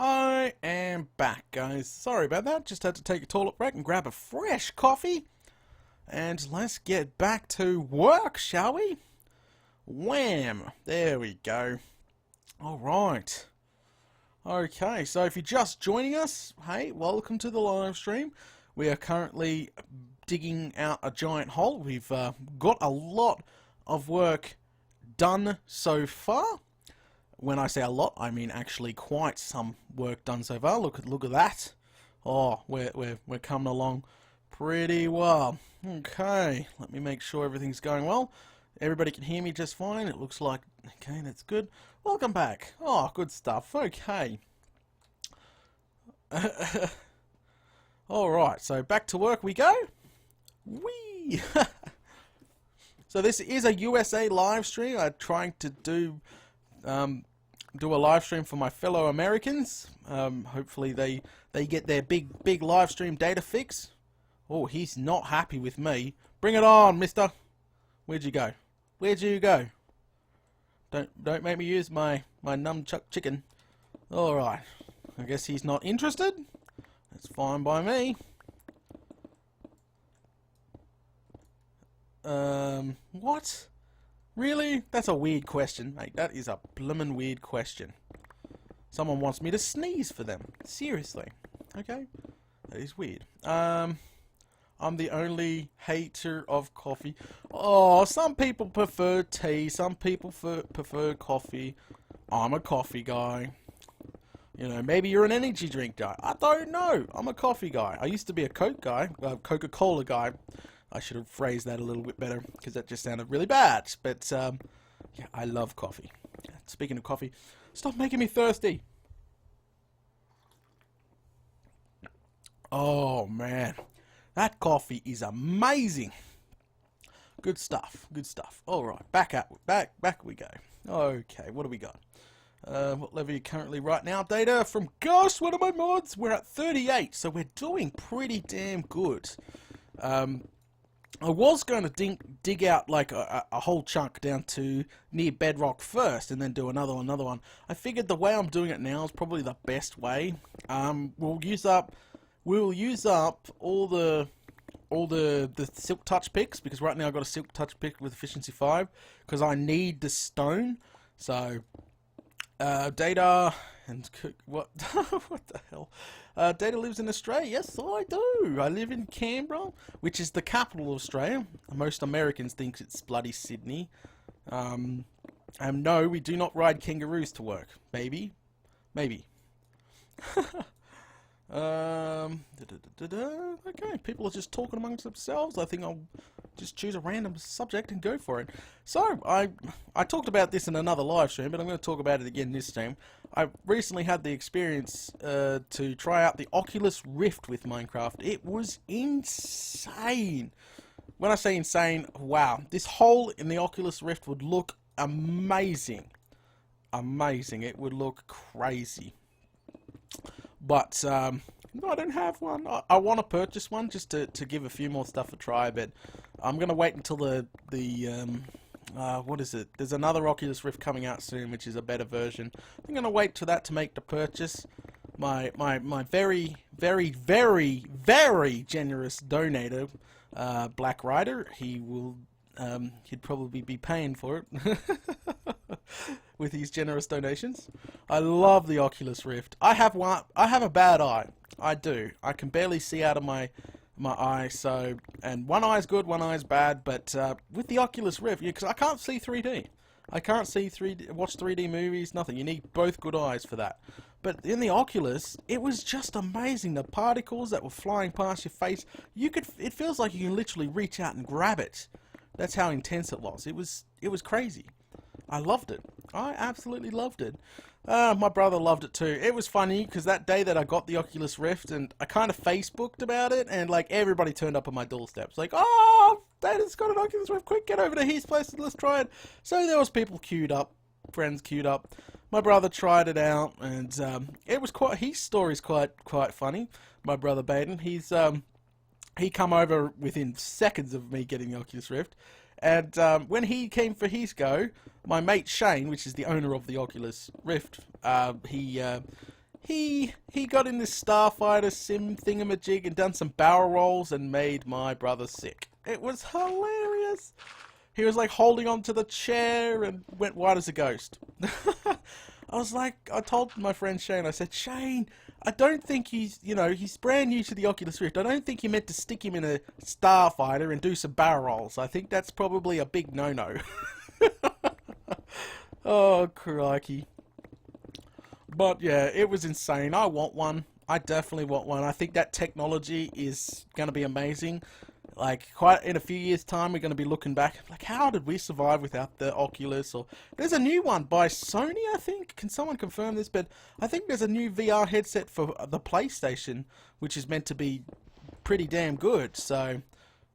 I am back, guys. Sorry about that. Just had to take a toilet break and grab a fresh coffee. And let's get back to work, shall we? Wham! There we go. Alright. Okay, so if you're just joining us, hey, welcome to the live stream. We are currently digging out a giant hole. We've got a lot of work done so far. When I say a lot, I mean actually quite some work done so far. Look at that. Oh, we're coming along pretty well. Okay, let me make sure everything's going well. Everybody can hear me just fine. It looks like, okay, that's good. Welcome back. Oh, good stuff. Okay. Alright, so back to work we go. Whee! So this is a USA live stream. I'm trying to do a live stream for my fellow Americans. Hopefully they get their big live stream data fix. Oh, he's not happy with me. Bring it on, mister. Where'd you go? Where'd you go? Don't make me use my nunchuck chicken. Alright. I guess he's not interested. That's fine by me. What? Really? That's a weird question, mate. That is a bloomin' weird question. Someone wants me to sneeze for them. Seriously. Okay? That is weird. I'm the only hater of coffee. Oh, some people prefer tea. Some people prefer coffee. I'm a coffee guy. You know, maybe you're an energy drink guy. I don't know. I'm a coffee guy. I used to be a Coke guy. Coca-Cola guy. I should have phrased that a little bit better, because that just sounded really bad. But, yeah, I love coffee. Speaking of coffee, stop making me thirsty. Oh, man. That coffee is amazing. Good stuff. Good stuff. Alright, back we go. Okay, what do we got? What level are you currently right now? Data from Ghost, one of my mods. We're at 38, so we're doing pretty damn good. I was going to dig out like a whole chunk down to near bedrock first, and then do another one. I figured the way I'm doing it now is probably the best way. We'll use up all the silk touch picks, because right now I've got a silk touch pick with efficiency 5, because I need the stone. So Data and what what the hell? Data lives in Australia. Yes, I do. I live in Canberra, which is the capital of Australia. Most Americans think it's bloody Sydney. And no, we do not ride kangaroos to work. Maybe. Okay, people are just talking amongst themselves. I think I'll just choose a random subject and go for it. So, I talked about this in another live stream, but I'm going to talk about it again this time. I recently had the experience to try out the Oculus Rift with Minecraft. It was insane. When I say insane, wow. This hole in the Oculus Rift would look amazing. Amazing. It would look crazy. But, no, I don't have one. I want to purchase one just to give a few more stuff a try, but I'm going to wait until what is it? There's another Oculus Rift coming out soon, which is a better version. I'm going to wait till that to make the purchase. My very, very, very, very generous donator, Black Rider, he'd probably be paying for it. With his generous donations. I love the Oculus Rift. I have a bad eye. I do. I can barely see out of my eye, so, and one eye's good, one eye's bad, but with the Oculus Rift, because I can't see 3D. I can't see watch 3D movies, nothing. You need both good eyes for that. But in the Oculus, it was just amazing. The particles that were flying past your face, it feels like you can literally reach out and grab it. That's how intense it was. It was crazy. I loved it. I absolutely loved it. My brother loved it too. It was funny because that day that I got the Oculus Rift, and I kind of Facebooked about it, and like everybody turned up on my doorstep. It's like, oh, Data's got an Oculus Rift, quick, get over to his place and let's try it. So there was people queued up, friends queued up. My brother tried it out, and it was his story's quite funny. My brother Baden, he come over within seconds of me getting the Oculus Rift. And when he came for his go, my mate Shane, which is the owner of the Oculus Rift, he he got in this Starfighter sim thingamajig and done some barrel rolls and made my brother sick. It was hilarious. He was like holding onto the chair and went white as a ghost. I was like, I told my friend Shane, I said, Shane, I don't think he's brand new to the Oculus Rift. I don't think you meant to stick him in a Starfighter and do some barrel rolls. I think that's probably a big no-no. Oh, crikey. But yeah, it was insane. I want one. I definitely want one. I think that technology is going to be amazing. Like, quite in a few years' time, we're going to be looking back, like, how did we survive without the Oculus? Or there's a new one by Sony, I think. Can someone confirm this? But I think there's a new VR headset for the PlayStation, which is meant to be pretty damn good. So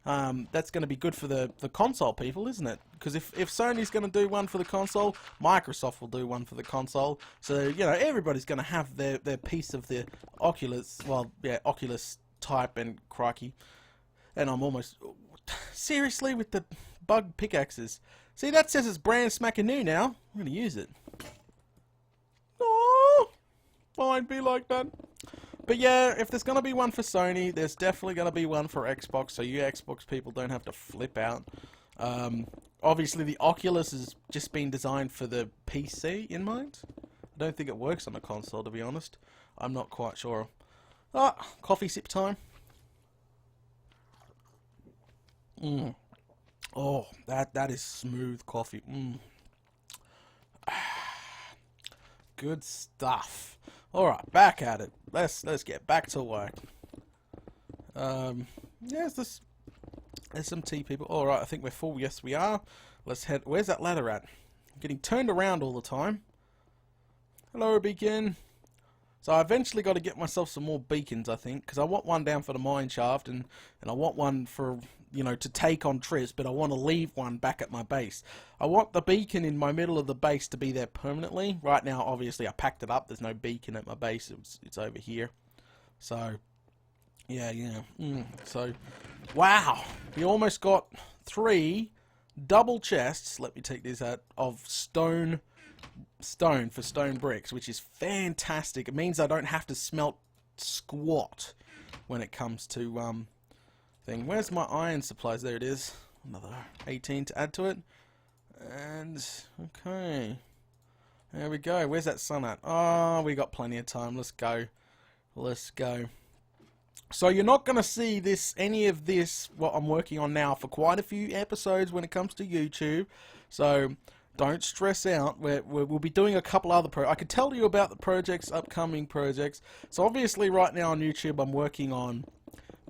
that's going to be good for the console people, isn't it? Because if Sony's going to do one for the console, Microsoft will do one for the console. So, you know, everybody's going to have their piece of the Oculus, well, yeah, Oculus type and crikey. And I'm almost... Seriously, with the bug pickaxes. See, that says it's brand smacking new now. I'm going to use it. Oh, fine, be like that. But yeah, if there's going to be one for Sony, there's definitely going to be one for Xbox, so you Xbox people don't have to flip out. Obviously, the Oculus has just been designed for the PC in mind. I don't think it works on a console, to be honest. I'm not quite sure. Ah, coffee sip time. Oh, that is smooth coffee. Good stuff. All right, back at it. Let's get back to work. There's some tea, people. All right, I think we're full. Yes, we are. Let's head. Where's that ladder at? I'm getting turned around all the time. Hello, beacon. So I eventually got to get myself some more beacons, I think, because I want one down for the mine shaft, and I want one for, you know, to take on trips, but I want to leave one back at my base. I want the beacon in my middle of the base to be there permanently. Right now, obviously, I packed it up. There's no beacon at my base. It's over here. So, yeah. So, wow. We almost got 3 double chests. Let me take these out of stone for stone bricks, which is fantastic. It means I don't have to smelt squat when it comes to thing. Where's my iron supplies? There it is. Another 18 to add to it. And okay, there we go. Where's that sun at? Oh, we got plenty of time. Let's go. So you're not going to see any of this what I'm working on now for quite a few episodes when it comes to YouTube. So don't stress out. We'll be doing a couple other I could tell you about the projects, upcoming projects. So obviously right now on YouTube I'm working on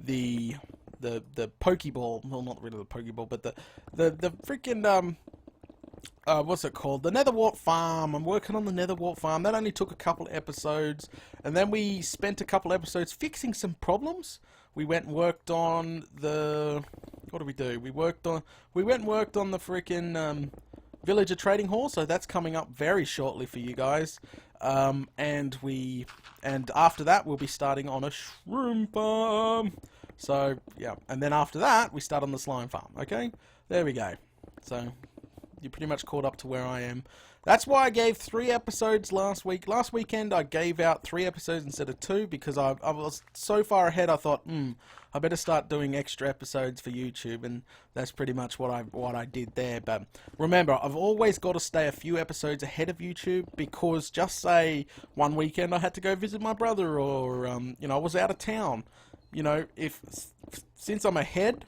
the Pokeball. Well, not really the Pokeball, but the freaking what's it called? The Netherwart Farm. I'm working on the Netherwart Farm. That only took a couple episodes, and then we spent a couple episodes fixing some problems. We went and worked on the... What did we do? We went and worked on the freaking Villager Trading Hall, so that's coming up very shortly for you guys. And after that, we'll be starting on a shroom farm. So, yeah. And then after that, we start on the slime farm, okay? There we go. So, you're pretty much caught up to where I am. That's why I gave 3 episodes last week. Last weekend, I gave out 3 episodes instead of 2 because I was so far ahead, I thought, I better start doing extra episodes for YouTube, and that's pretty much what I did there. But remember, I've always got to stay a few episodes ahead of YouTube because just say one weekend I had to go visit my brother, or I was out of town. Since I'm ahead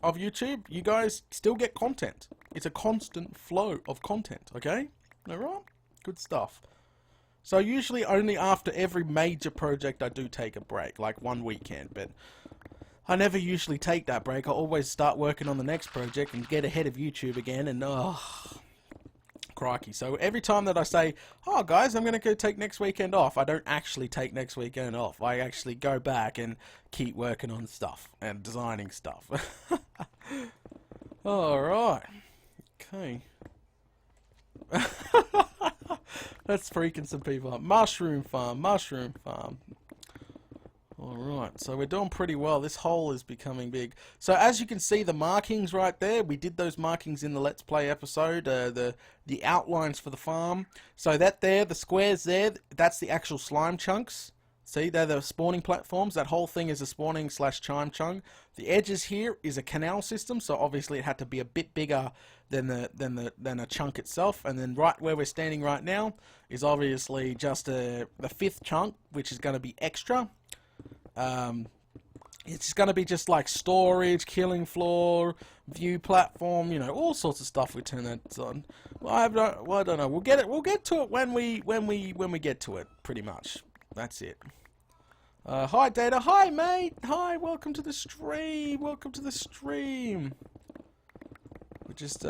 of YouTube, you guys still get content. It's a constant flow of content, okay? Alright? Good stuff. So usually only after every major project I do take a break, like one weekend, but I never usually take that break. I always start working on the next project and get ahead of YouTube again, and crikey. So every time that I say, oh guys, I'm going to go take next weekend off, I don't actually take next weekend off. I actually go back and keep working on stuff and designing stuff. Alright. Okay. That's freaking some people up. Mushroom farm. Alright, so we're doing pretty well. This hole is becoming big. So as you can see, the markings right there, we did those markings in the Let's Play episode, the outlines for the farm. So that there, the squares there, that's the actual slime chunks. See, they're the spawning platforms. That whole thing is a spawning / chime chunk. The edges here is a canal system, so obviously it had to be a bit bigger than a chunk itself. And then right where we're standing right now is obviously just the 5th chunk, which is going to be extra. It's going to be just like storage, killing floor, view platform, you know, all sorts of stuff. We turn that on. Well, I don't know. We'll get to it when we get to it. Pretty much. That's it. Hi Data. Hi mate. Hi. Welcome to the stream. Welcome to the stream. We're just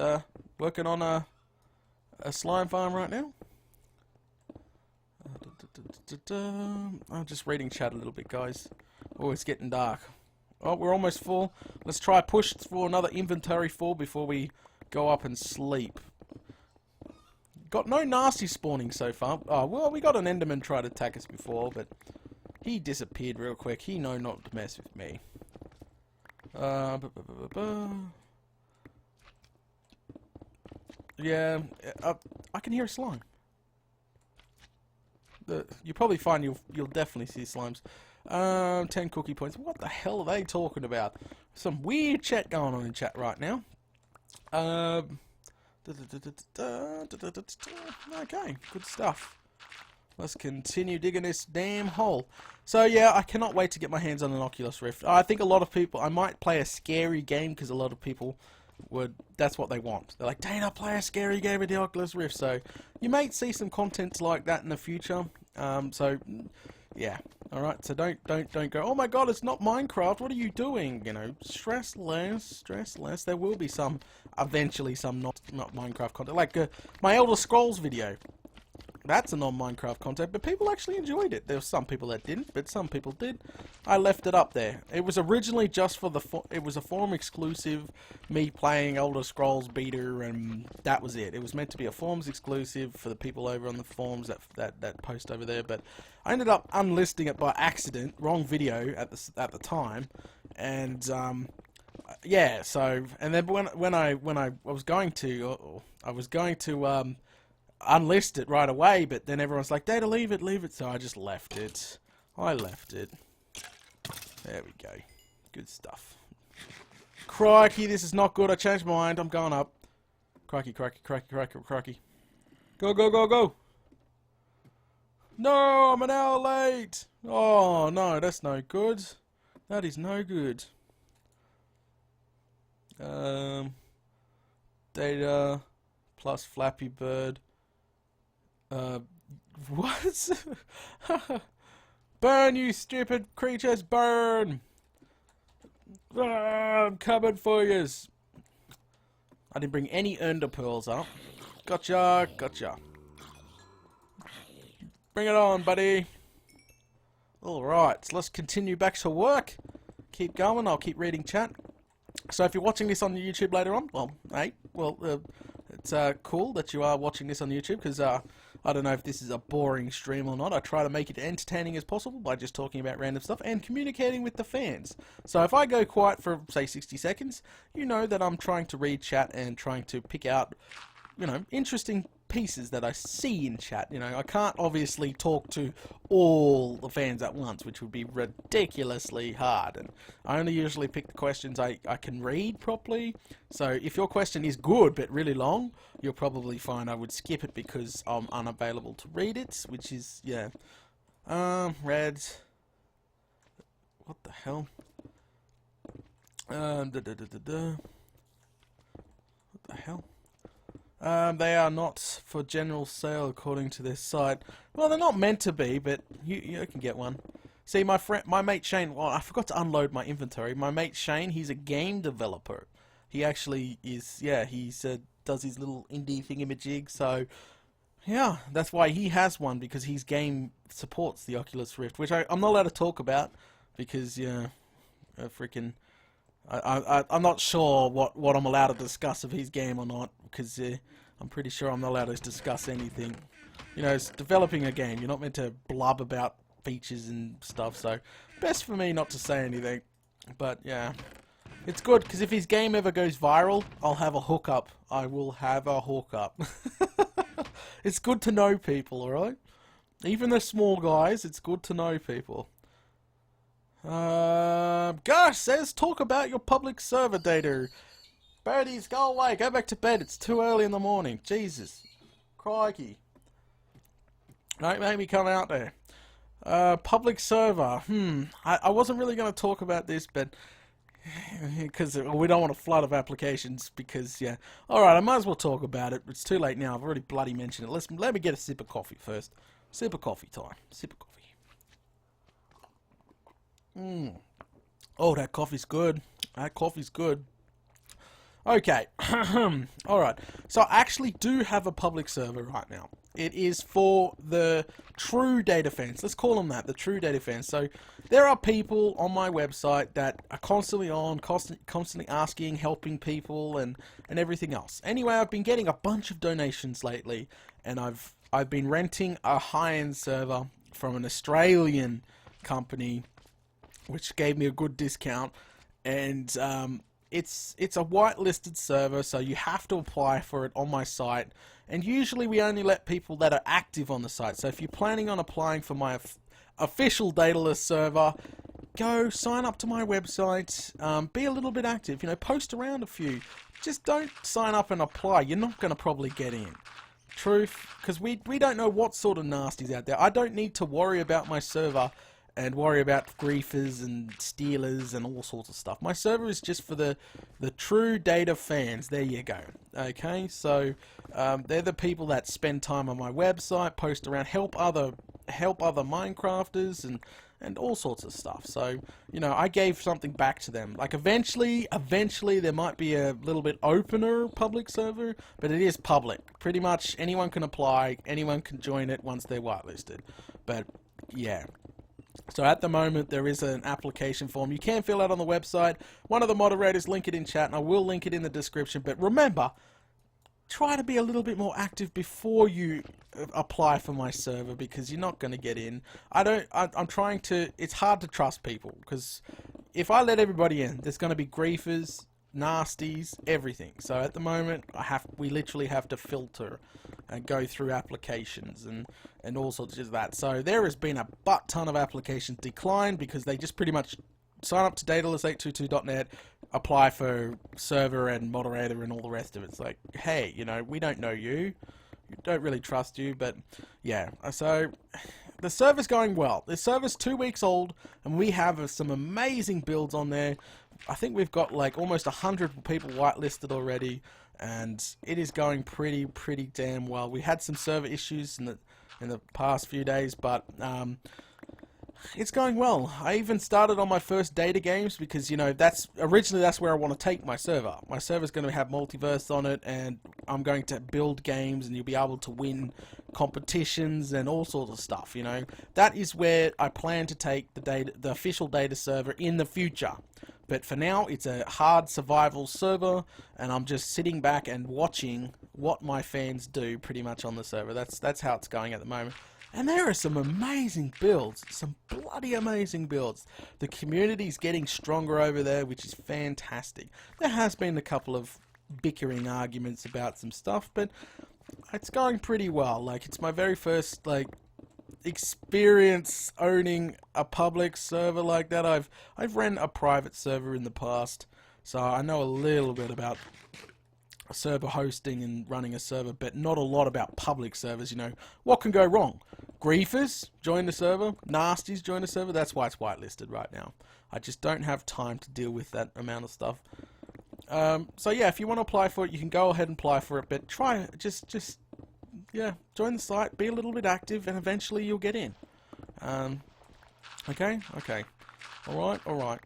working on a slime farm right now. I'm just reading chat a little bit, guys. Oh, it's getting dark. Oh, we're almost full. Let's try push for another inventory full before we go up and sleep. Got no nasty spawning so far. Oh, well, we got an Enderman try to attack us before, but he disappeared real quick. He know not to mess with me. Yeah, I can hear a slime. You probably find you'll definitely see slimes. 10 cookie points. What the hell are they talking about? Some weird chat going on in chat right now. Okay, good stuff. Let's continue digging this damn hole. So yeah, I cannot wait to get my hands on an Oculus Rift. I think a lot of people, I might play a scary game because a lot of people that's what they want. They're like, Dana, play a scary game with the Oculus Rift. So you may see some content like that in the future. So yeah, all right. So don't go, oh my god, it's not Minecraft. What are you doing? You know, stress less. There will be eventually some not Minecraft content, like my Elder Scrolls video. That's a non-Minecraft content, but people actually enjoyed it. There were some people that didn't, but some people did. I left it up there. It was originally just for it was a forum exclusive, me playing Elder Scrolls beta, and that was it. It was meant to be a forums exclusive for the people over on the forums that post over there, but I ended up unlisting it by accident, wrong video at the time, and yeah. So and then when I was going to unlist it right away, but then everyone's like, Data, leave it, so I just left it. I left it. There we go. Good stuff. Crikey, this is not good. I changed my mind. I'm going up. Crikey. Go. No, I'm an hour late. Oh, no, that's no good. That is no good. Data plus Flappy Bird. What? Burn, you stupid creatures, burn! I'm coming for yous. I didn't bring any Ender Pearls up. Gotcha. Bring it on, buddy. Alright, so let's continue back to work. Keep going, I'll keep reading chat. So if you're watching this on YouTube later on, well, hey, it's cool that you are watching this on YouTube, because I don't know if this is a boring stream or not. I try to make it entertaining as possible by just talking about random stuff and communicating with the fans. So if I go quiet for, say, 60 seconds, you know that I'm trying to read chat and trying to pick out, you know, interesting pieces that I see in chat. You know, I can't obviously talk to all the fans at once, which would be ridiculously hard. And I only usually pick the questions I can read properly. So if your question is good but really long, you'll probably find I would skip it because I'm unavailable to read it, which is, yeah. Reds. What the hell? What the hell? They are not for general sale according to their site. Well, they're not meant to be, but you can get one. See, my mate Shane, well, I forgot to unload my inventory. My mate Shane, he's a game developer. He actually is, yeah, he does his little indie thingamajig, so, yeah, that's why he has one, because his game supports the Oculus Rift, which I'm not allowed to talk about, because, yeah, freaking... I'm not sure what I'm allowed to discuss of his game or not, because I'm pretty sure I'm not allowed to discuss anything. You know, it's developing a game. You're not meant to blub about features and stuff, so best for me not to say anything. But yeah, it's good because if his game ever goes viral, I'll have a hookup. I will have a hookup. It's good to know people, alright? Even the small guys, it's good to know people. Gosh says, talk about your public server data. Birdies, go away, go back to bed. It's too early in the morning. Jesus. Crikey. Don't make me come out there. Public server. I wasn't really going to talk about this, but because we don't want a flood of applications. Because yeah, all right, I might as well talk about it. It's too late now. I've already bloody mentioned it. Let me get a sip of coffee first. Sip of coffee time. Sip of coffee. Oh, that coffee's good. That coffee's good. Okay. Alright. So I actually do have a public server right now. It is for the true data fans. Let's call them that. The true data fans. So there are people on my website that are constantly on, constantly asking, helping people and everything else. Anyway, I've been getting a bunch of donations lately. And I've been renting a high-end server from an Australian company, which gave me a good discount, and it's a whitelisted server, so you have to apply for it on my site, and usually we only let people that are active on the site. So if you're planning on applying for my official dataless server, go sign up to my website, be a little bit active, post around a few. Just don't sign up and apply. You're not going to probably get in. Truth, because we don't know what sort of nasties out there. I don't need to worry about my server and worry about griefers and stealers and all sorts of stuff. My server is just for the true data fans. There you go. Okay, so they're the people that spend time on my website, post around, help other Minecrafters and all sorts of stuff. So, I gave something back to them. Like eventually there might be a little bit opener public server, but it is public. Pretty much anyone can apply, anyone can join it once they're whitelisted. But yeah. So at the moment there is an application form you can fill out on the website. One of the moderators link it in chat, and I will link it in the description. But remember, try to be a little bit more active before you apply for my server, because you're not going to get in. I'm trying to. It's hard to trust people, because if I let everybody in, there's going to be griefers, nasties, everything. So at the moment we literally have to filter and go through applications and all sorts of that. So there has been a butt ton of applications declined because they just pretty much sign up to dataless822.net, apply for server and moderator and all the rest of it. It's like, hey, we don't know you. We don't really trust you, but yeah. So the server's going well. The server's 2 weeks old, and we have some amazing builds on there. I think we've got like almost 100 people whitelisted already, and it is going pretty damn well. We had some server issues in the past few days, but it's going well. I even started on my first data games because that's where I want to take my server. My server's going to have multiverse on it, and I'm going to build games, and you'll be able to win competitions and all sorts of stuff. That is where I plan to take the official data server in the future. But for now, it's a hard survival server, and I'm just sitting back and watching what my fans do pretty much on the server. That's how it's going at the moment. And there are some amazing builds, some bloody amazing builds. The community's getting stronger over there, which is fantastic. There has been a couple of bickering arguments about some stuff, but it's going pretty well. Like, it's my very first, experience owning a public server like that. I've ran a private server in the past, so I know a little bit about server hosting and running a server, but not a lot about public servers. What can go wrong? Griefers join the server, nasties join the server. That's why it's whitelisted right now. I just don't have time to deal with that amount of stuff. So yeah, if you want to apply for it, you can go ahead and apply for it, but try yeah, join the site, be a little bit active, and eventually you'll get in. Okay, alright.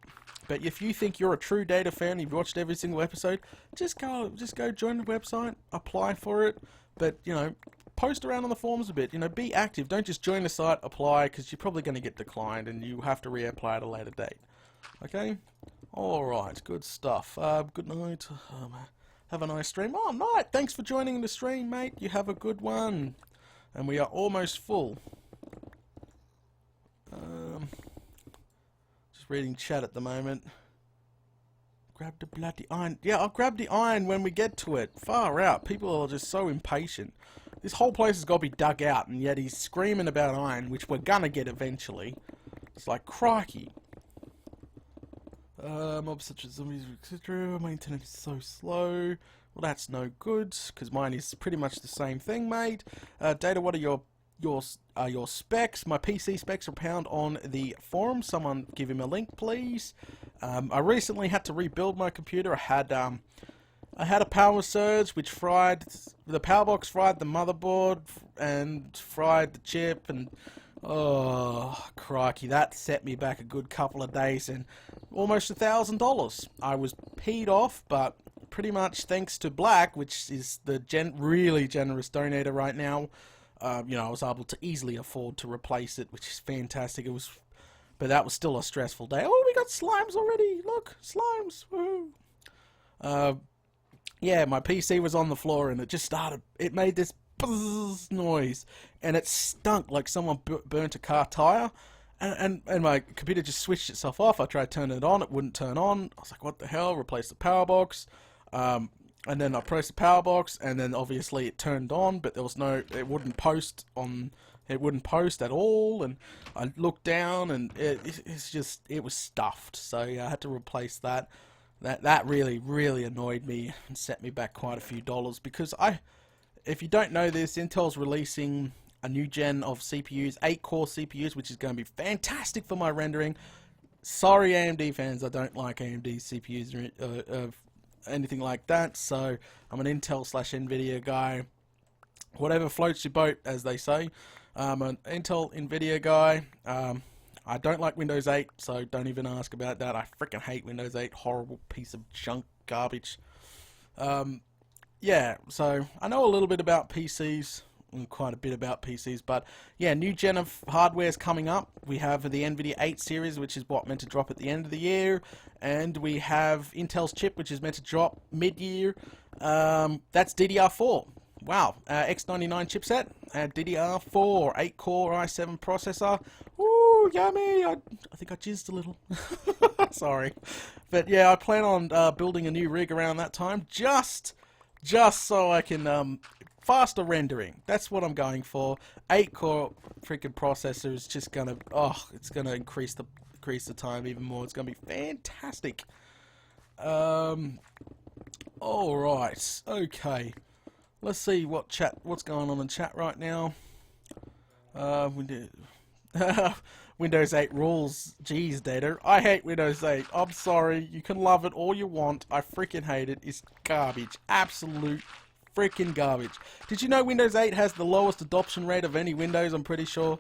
But if you think you're a true data fan, you've watched every single episode, just go join the website, apply for it, but, post around on the forums a bit, be active. Don't just join the site, apply, because you're probably going to get declined, and you have to reapply at a later date. Okay? Alright, good stuff. Good night. Have a nice stream. Oh, night! Thanks for joining the stream, mate. You have a good one. And we are almost full. Just reading chat at the moment. Grab the bloody iron. Yeah, I'll grab the iron when we get to it. Far out. People are just so impatient. This whole place has got to be dug out, and yet he's screaming about iron, which we're gonna get eventually. It's like, crikey. Mobs such as zombies, etc. My internet is so slow. Well, that's no good, because mine is pretty much the same thing, mate. Data, what are your specs? My PC specs are found on the forum. Someone give him a link, please. I recently had to rebuild my computer. I had a power surge which fried the power box, fried the motherboard, and fried the chip, and oh crikey, that set me back a good couple of days and almost $1,000. I was peed off, but pretty much thanks to Black, which is the really generous donator right now, you know, I was able to easily afford to replace it, which is fantastic. But that was still a stressful day. Oh, we got slimes already! Look, slimes! Woohoo! Yeah, my PC was on the floor and it just started. It made this buzz noise and it stunk like someone burnt a car tire. And my computer just switched itself off. I tried turning it on, it wouldn't turn on. I was like, what the hell? Replace the power box. And then I pressed the power box, and then obviously it turned on, but there was it wouldn't post at all. And I looked down, and it was stuffed. So yeah, I had to replace that. That really annoyed me and set me back quite a few dollars, because if you don't know this, Intel's releasing a new gen of CPUs, 8-core CPUs, which is going to be fantastic for my rendering. Sorry, AMD fans, I don't like AMD CPUs or anything like that. So I'm an Intel/Nvidia guy. Whatever floats your boat, as they say. I'm an Intel Nvidia guy. I don't like Windows 8, so don't even ask about that. I freaking hate Windows 8. Horrible piece of junk garbage. Yeah, so I know a little bit about PCs, and quite a bit about PCs, but yeah, new gen of hardware is coming up. We have the NVIDIA 8 series, which is meant to drop at the end of the year, and we have Intel's chip, which is meant to drop mid-year. That's DDR4. Wow, X99 chipset, DDR4, 8-core i7 processor. Ooh, yummy! I think I jizzed a little. Sorry. But yeah, I plan on building a new rig around that time, just so I can faster rendering. That's what I'm going for. 8-core freaking processor is just gonna, it's gonna increase the time even more. It's gonna be fantastic. All right, okay. Let's see what's going on in chat right now. Windows 8 rules. Jeez, Data. I hate Windows 8. I'm sorry. You can love it all you want. I freaking hate it. It's garbage. Absolute freaking garbage. Did you know Windows 8 has the lowest adoption rate of any Windows? I'm pretty sure.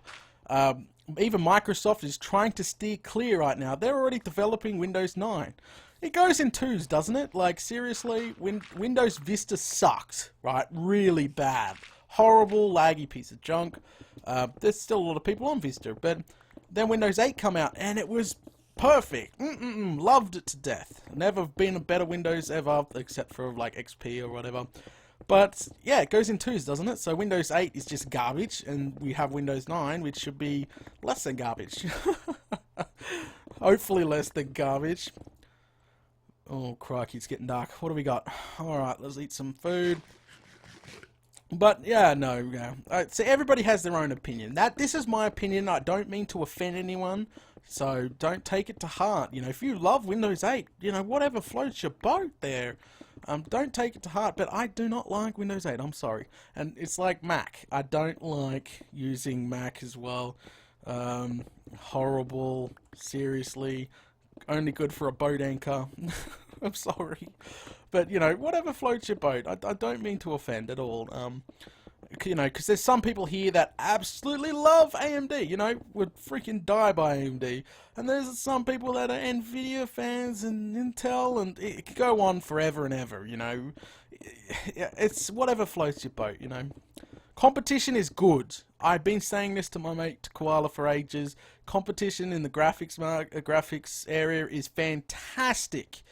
Even Microsoft is trying to steer clear right now. They're already developing Windows 9. It goes in twos, doesn't it? Like, seriously, Windows Vista sucks, right? Really bad. Horrible, laggy piece of junk. There's still a lot of people on Vista, but then Windows 8 come out, and it was perfect. Loved it to death. Never been a better Windows ever, except for, like, XP or whatever. But, yeah, it goes in twos, doesn't it? So Windows 8 is just garbage, and we have Windows 9, which should be less than garbage. Hopefully less than garbage. Oh, crikey, it's getting dark. What do we got? Alright, let's eat some food. But, yeah, no. So everybody has their own opinion. This is my opinion. I don't mean to offend anyone, so don't take it to heart. You know, if you love Windows 8, you know, whatever floats your boat there. Don't take it to heart, but I do not like Windows 8. I'm sorry. And it's like Mac. I don't like using Mac as well. Horrible. Seriously. Only good for a boat anchor. I'm sorry. But, you know, whatever floats your boat. I don't mean to offend at all. You know, because there's some people here that absolutely love AMD, you know, would freaking die by AMD. And there's some people that are NVIDIA fans and Intel, and it could go on forever and ever, you know. It's whatever floats your boat, you know. Competition is good. I've been saying this to my mate Koala for ages. Competition in the graphics area is fantastic.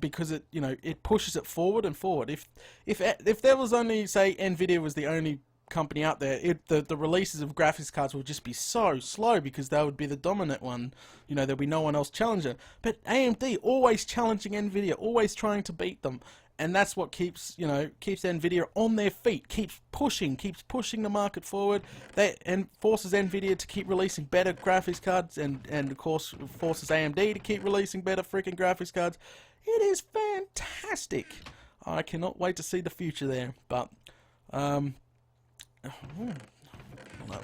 Because it, you know, it pushes it forward and forward. If there was only, say, NVIDIA was the only company out there, the releases of graphics cards would just be so slow because they would be the dominant one. You know, there'd be no one else challenging. But AMD always challenging Nvidia, always trying to beat them. And that's what keeps, you know, keeps Nvidia on their feet, keeps pushing the market forward, and forces Nvidia to keep releasing better graphics cards, and of course forces AMD to keep releasing better freaking graphics cards. It is fantastic. I cannot wait to see the future there. But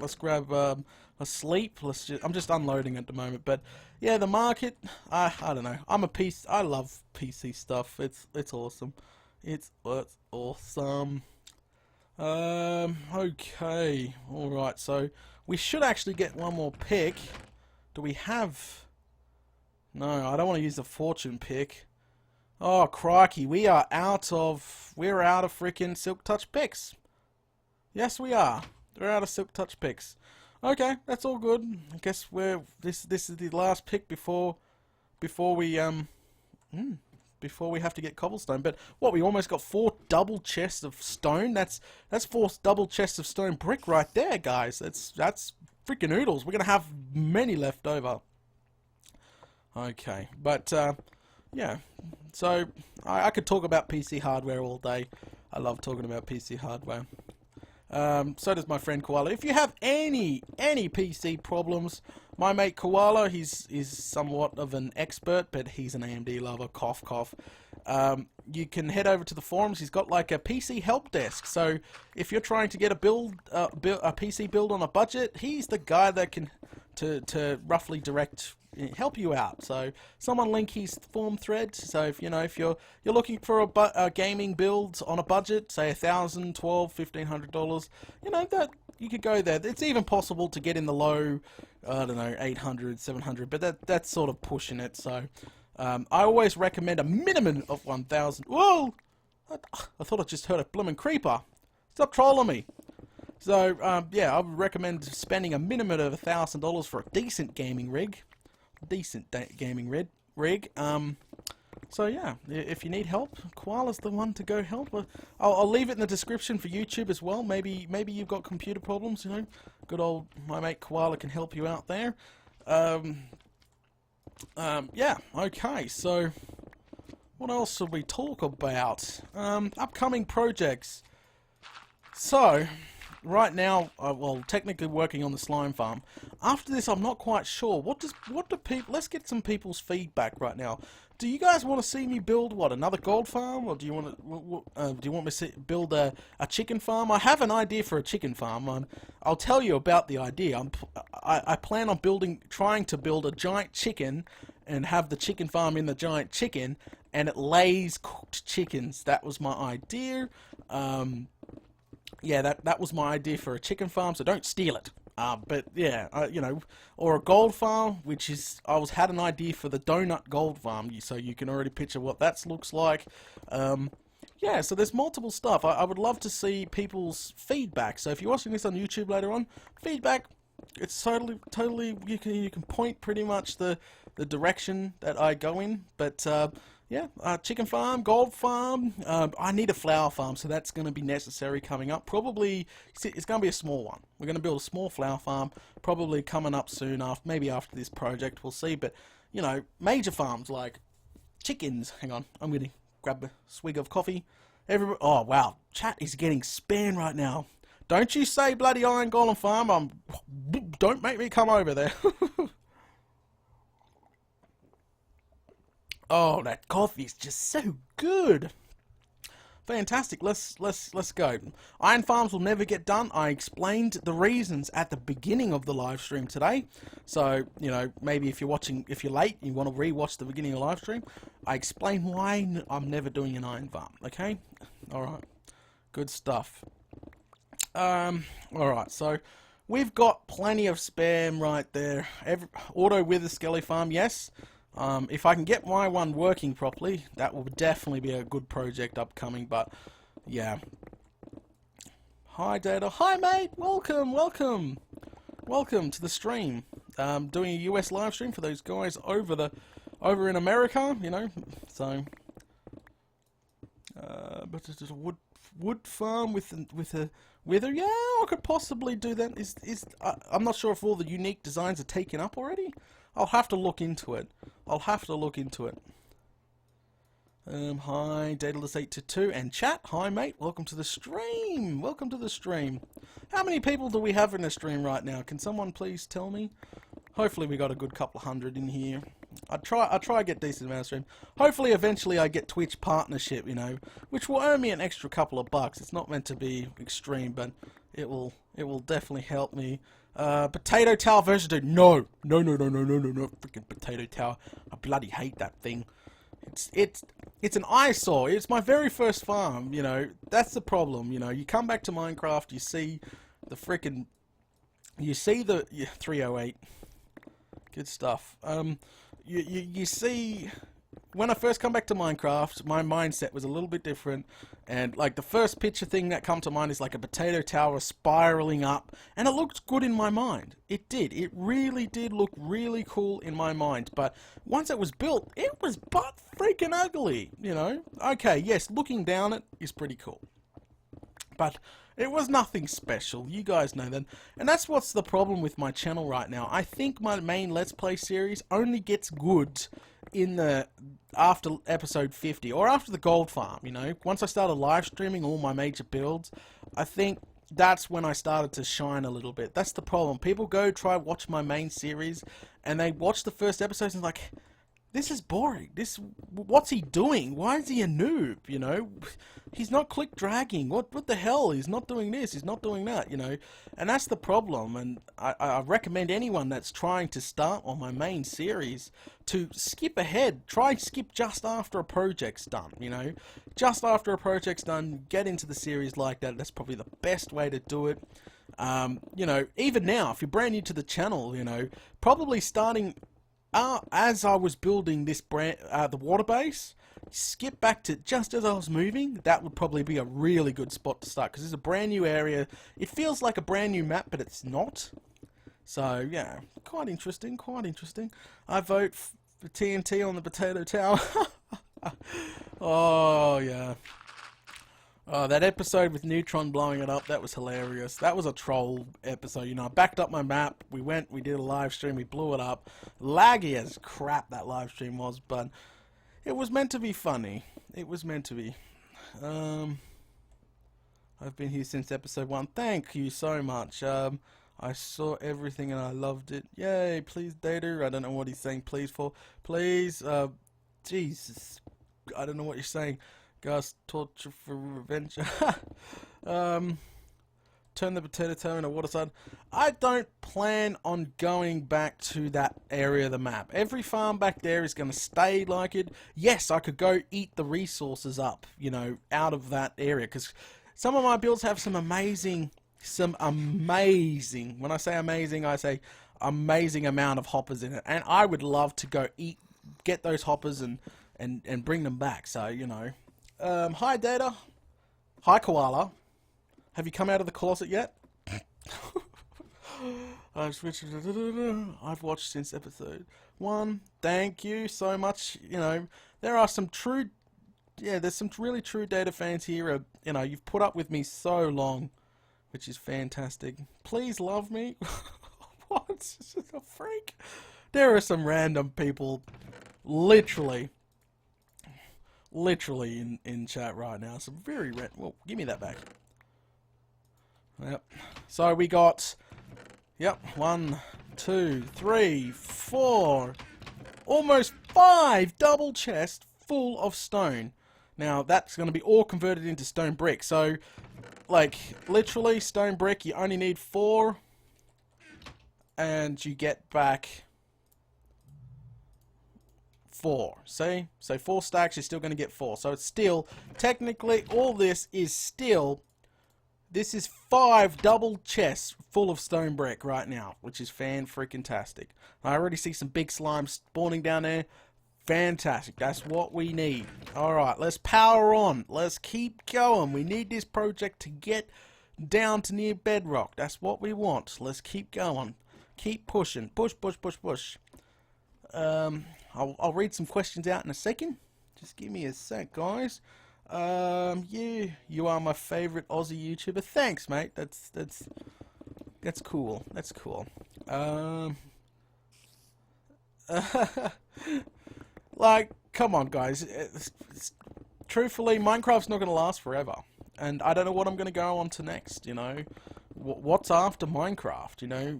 let's grab a sleep. I'm just unloading at the moment, but yeah, the market. I don't know. I love PC stuff. It's awesome. It's awesome. Okay. All right. So we should actually get one more pick. Do we have? No, I don't want to use the fortune pick. Oh crikey, we're out of freaking Silk Touch picks. Yes, we are. We're out of Silk Touch picks. Okay, that's all good. I guess this is the last pick before we have to get cobblestone. But what, we almost got 4 double chests of stone. That's 4 double chests of stone brick right there, guys. That's freaking oodles. We're gonna have many left over. Okay, but yeah. So I could talk about PC hardware all day. I love talking about PC hardware. So does my friend Koala. If you have any PC problems, my mate Koala, he's somewhat of an expert, but he's an AMD lover. Cough, cough. You can head over to the forums. He's got like a PC help desk. So if you're trying to get a PC build on a budget, he's the guy that can to roughly help you out. So someone link his forum thread. So if you're looking for a gaming build on a budget, say $1,000, $1,200, $1,500, that you could go there. It's even possible to get in the low, I don't know, 800, 700, but that's sort of pushing it. So I always recommend a minimum of 1,000. Whoa! I thought I just heard a blooming creeper. Stop trolling me. So yeah, I would recommend spending a minimum of $1,000 for a decent gaming rig. So yeah, if you need help, Koala's the one to go help. I'll leave it in the description for YouTube as well. Maybe you've got computer problems, good old my mate Koala can help you out there. Yeah, okay, so what else should we talk about? Upcoming projects. So right now, well, technically working on the slime farm. After this, I'm not quite sure. What do people? Let's get some people's feedback right now. Do you guys want to see me build another gold farm, or do you want me to build a chicken farm? I have an idea for a chicken farm. I'll tell you about the idea. I plan on trying to build a giant chicken, and have the chicken farm in the giant chicken, and it lays cooked chickens. That was my idea. Yeah, that was my idea for a chicken farm, so don't steal it. But yeah, or a gold farm, which is, had an idea for the donut gold farm, so you can already picture what that looks like. Yeah, so there's multiple stuff. I would love to see people's feedback. So if you're watching this on YouTube later on, feedback, it's totally, you can point pretty much the direction that I go in, but yeah, chicken farm, gold farm. I need a flower farm, so that's going to be necessary coming up. Probably, it's going to be a small one. We're going to build a small flower farm, probably coming up soon, maybe after this project, we'll see. But, major farms like chickens. Hang on, I'm going to grab a swig of coffee. Oh, wow, chat is getting spam right now. Don't you say bloody Iron Golem Farm. Don't make me come over there. Oh, that coffee is just so good. Fantastic. Let's go. Iron farms will never get done. I explained the reasons at the beginning of the live stream today. So, maybe if you're late, you want to re-watch the beginning of the live stream, I explain why I'm never doing an iron farm. Okay? Alright. Good stuff. Alright, so we've got plenty of spam right there. Auto wither skelly farm, yes. If I can get my one working properly, that will definitely be a good project upcoming, but yeah. Hi Data. Hi mate, welcome to the stream. Doing a US live stream for those guys over in America, so but it's a wood farm with a wither. Yeah, I could possibly do that. I'm not sure if all the unique designs are taken up already. I'll have to look into it. Hi, Daedalus822 and chat. Hi, mate. Welcome to the stream. How many people do we have in the stream right now? Can someone please tell me? Hopefully we got a good couple hundred in here. I try to get decent amount of stream. Hopefully eventually I get Twitch partnership, you know, which will earn me an extra couple of bucks. It's not meant to be extreme, but it will definitely help me. Potato Tower version 2. No. Freaking Potato Tower. I bloody hate that thing. It's an eyesore. It's my very first farm, you know. That's the problem, you know. You come back to Minecraft, you see the 308. Good stuff. You see, when I first come back to Minecraft, my mindset was a little bit different, and like the first picture thing that come to mind is like a potato tower spiraling up, and it looked good in my mind. It did. It really did look really cool in my mind, but once it was built, it was butt freaking ugly, you know? Okay, yes, looking down it is pretty cool, but it was nothing special. You guys know that. And that's what's the problem with my channel right now. I think my main Let's Play series only gets good after episode 50 or after the gold farm, you know. Once I started live streaming all my major builds, I think that's when I started to shine a little bit. That's the problem. People go watch my main series and they watch the first episodes and like, this is boring. What's he doing? Why is he a noob? You know, he's not click dragging. What the hell? He's not doing this. He's not doing that. You know, and that's the problem. And I recommend anyone that's trying to start on my main series to skip ahead. Try skip just after a project's done. You know, just after a project's done, get into the series like that. That's probably the best way to do it. You know, even now, if you're brand new to the channel, you know, probably starting. As I was building this the water base, skip back to just as I was moving. That would probably be a really good spot to start because it's a brand new area. It feels like a brand new map, but it's not. So yeah, quite interesting. I vote for TNT on the Potato Tower. Oh yeah. Oh, that episode with Neutron blowing it up, that was hilarious. That was a troll episode, you know. I backed up my map, we did a live stream, we blew it up. Laggy as crap that live stream was, but it was meant to be funny. It was meant to be. I've been here since episode 1. Thank you so much. I saw everything and I loved it. Yay, please Data. I don't know what he's saying please for. Please, Jesus. I don't know what you're saying. Gus, torture for revenge. Turn the potato tower into waterside. I don't plan on going back to that area of the map. Every farm back there is going to stay like it. Yes, I could go eat the resources up, you know, out of that area. Because some of my builds have some amazing, when I say amazing, I say amazing amount of hoppers in it. And I would love to go get those hoppers and bring them back. So, you know. Hi Data. Hi Koala. Have you come out of the closet yet? I've watched since episode 1. Thank you so much. You know, there's some really true Data fans here. You know, you've put up with me so long, which is fantastic. Please love me. What? This is a freak. There are some random people, literally in chat right now. Some very well, give me that back. Yep. So we got, 1, 2, 3, 4, almost 5 double chests full of stone. Now that's going to be all converted into stone brick. So, like, literally stone brick, you only need 4, and you get back 4. See? So 4 stacks, you're still going to get 4. So it's still, technically, all this is 5 double chests full of stone brick right now, which is fan-freaking-tastic. I already see some big slimes spawning down there. Fantastic. That's what we need. Alright, let's power on. Let's keep going. We need this project to get down to near bedrock. That's what we want. Let's keep going. Keep pushing. Push. I'll read some questions out in a second. Just give me a sec, guys. You are my favorite Aussie YouTuber. Thanks, mate. That's cool. That's cool. Like, come on, guys. Truthfully, Minecraft's not going to last forever. And I don't know what I'm going to go on to next, you know. What's after Minecraft, you know.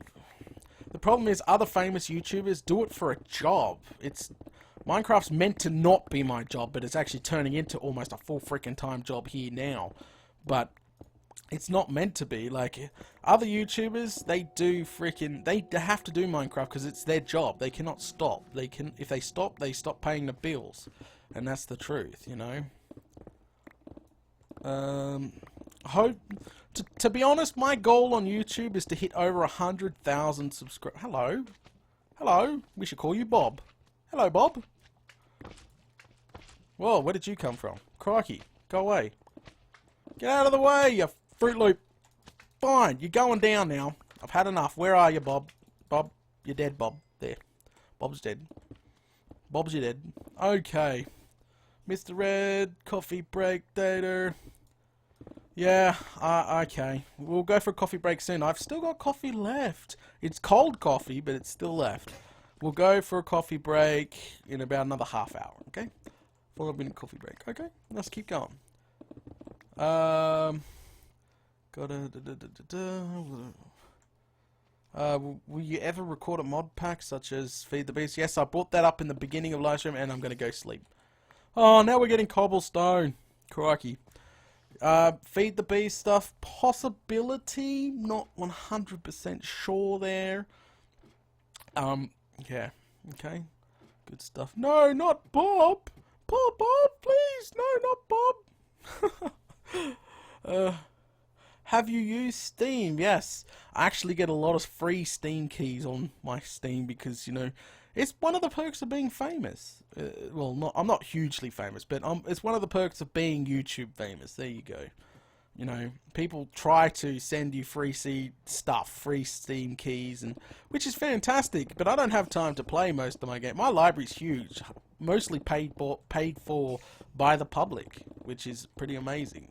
The problem is other famous YouTubers do it for a job. Minecraft's meant to not be my job, but it's actually turning into almost a full freaking time job here now. But it's not meant to be. Like, other YouTubers, they have to do Minecraft because it's their job. They cannot stop. If they stop paying the bills. And that's the truth, you know. To be honest, my goal on YouTube is to hit over 100,000 subscribers. Hello, we should call you Bob. Hello, Bob. Whoa, where did you come from? Crikey, go away. Get out of the way, you Fruit Loop. Fine, you're going down now. I've had enough. Where are you, Bob? Bob, you're dead, Bob. There. Bob's dead. Bob's you're dead. Okay. Mr. Red, coffee break, data. Yeah, okay. We'll go for a coffee break soon. I've still got coffee left. It's cold coffee, but it's still left. We'll go for a coffee break in about another half hour, okay? 4-minute coffee break, okay? Let's keep going. Will you ever record a mod pack such as Feed the Beast? Yes, I brought that up in the beginning of live stream and I'm going to go sleep. Oh, now we're getting cobblestone. Crikey. Feed the Beast stuff, possibility, not 100% sure there. Yeah, okay, good stuff. No, not Bob! Bob, please! No, not Bob! Have you used Steam? Yes, I actually get a lot of free Steam keys on my Steam because, you know, it's one of the perks of being famous. Well, I'm not hugely famous, but it's one of the perks of being YouTube famous. There you go. You know, people try to send you free stuff, free Steam keys, which is fantastic. But I don't have time to play most of my game. My library's huge, mostly paid for by the public, which is pretty amazing.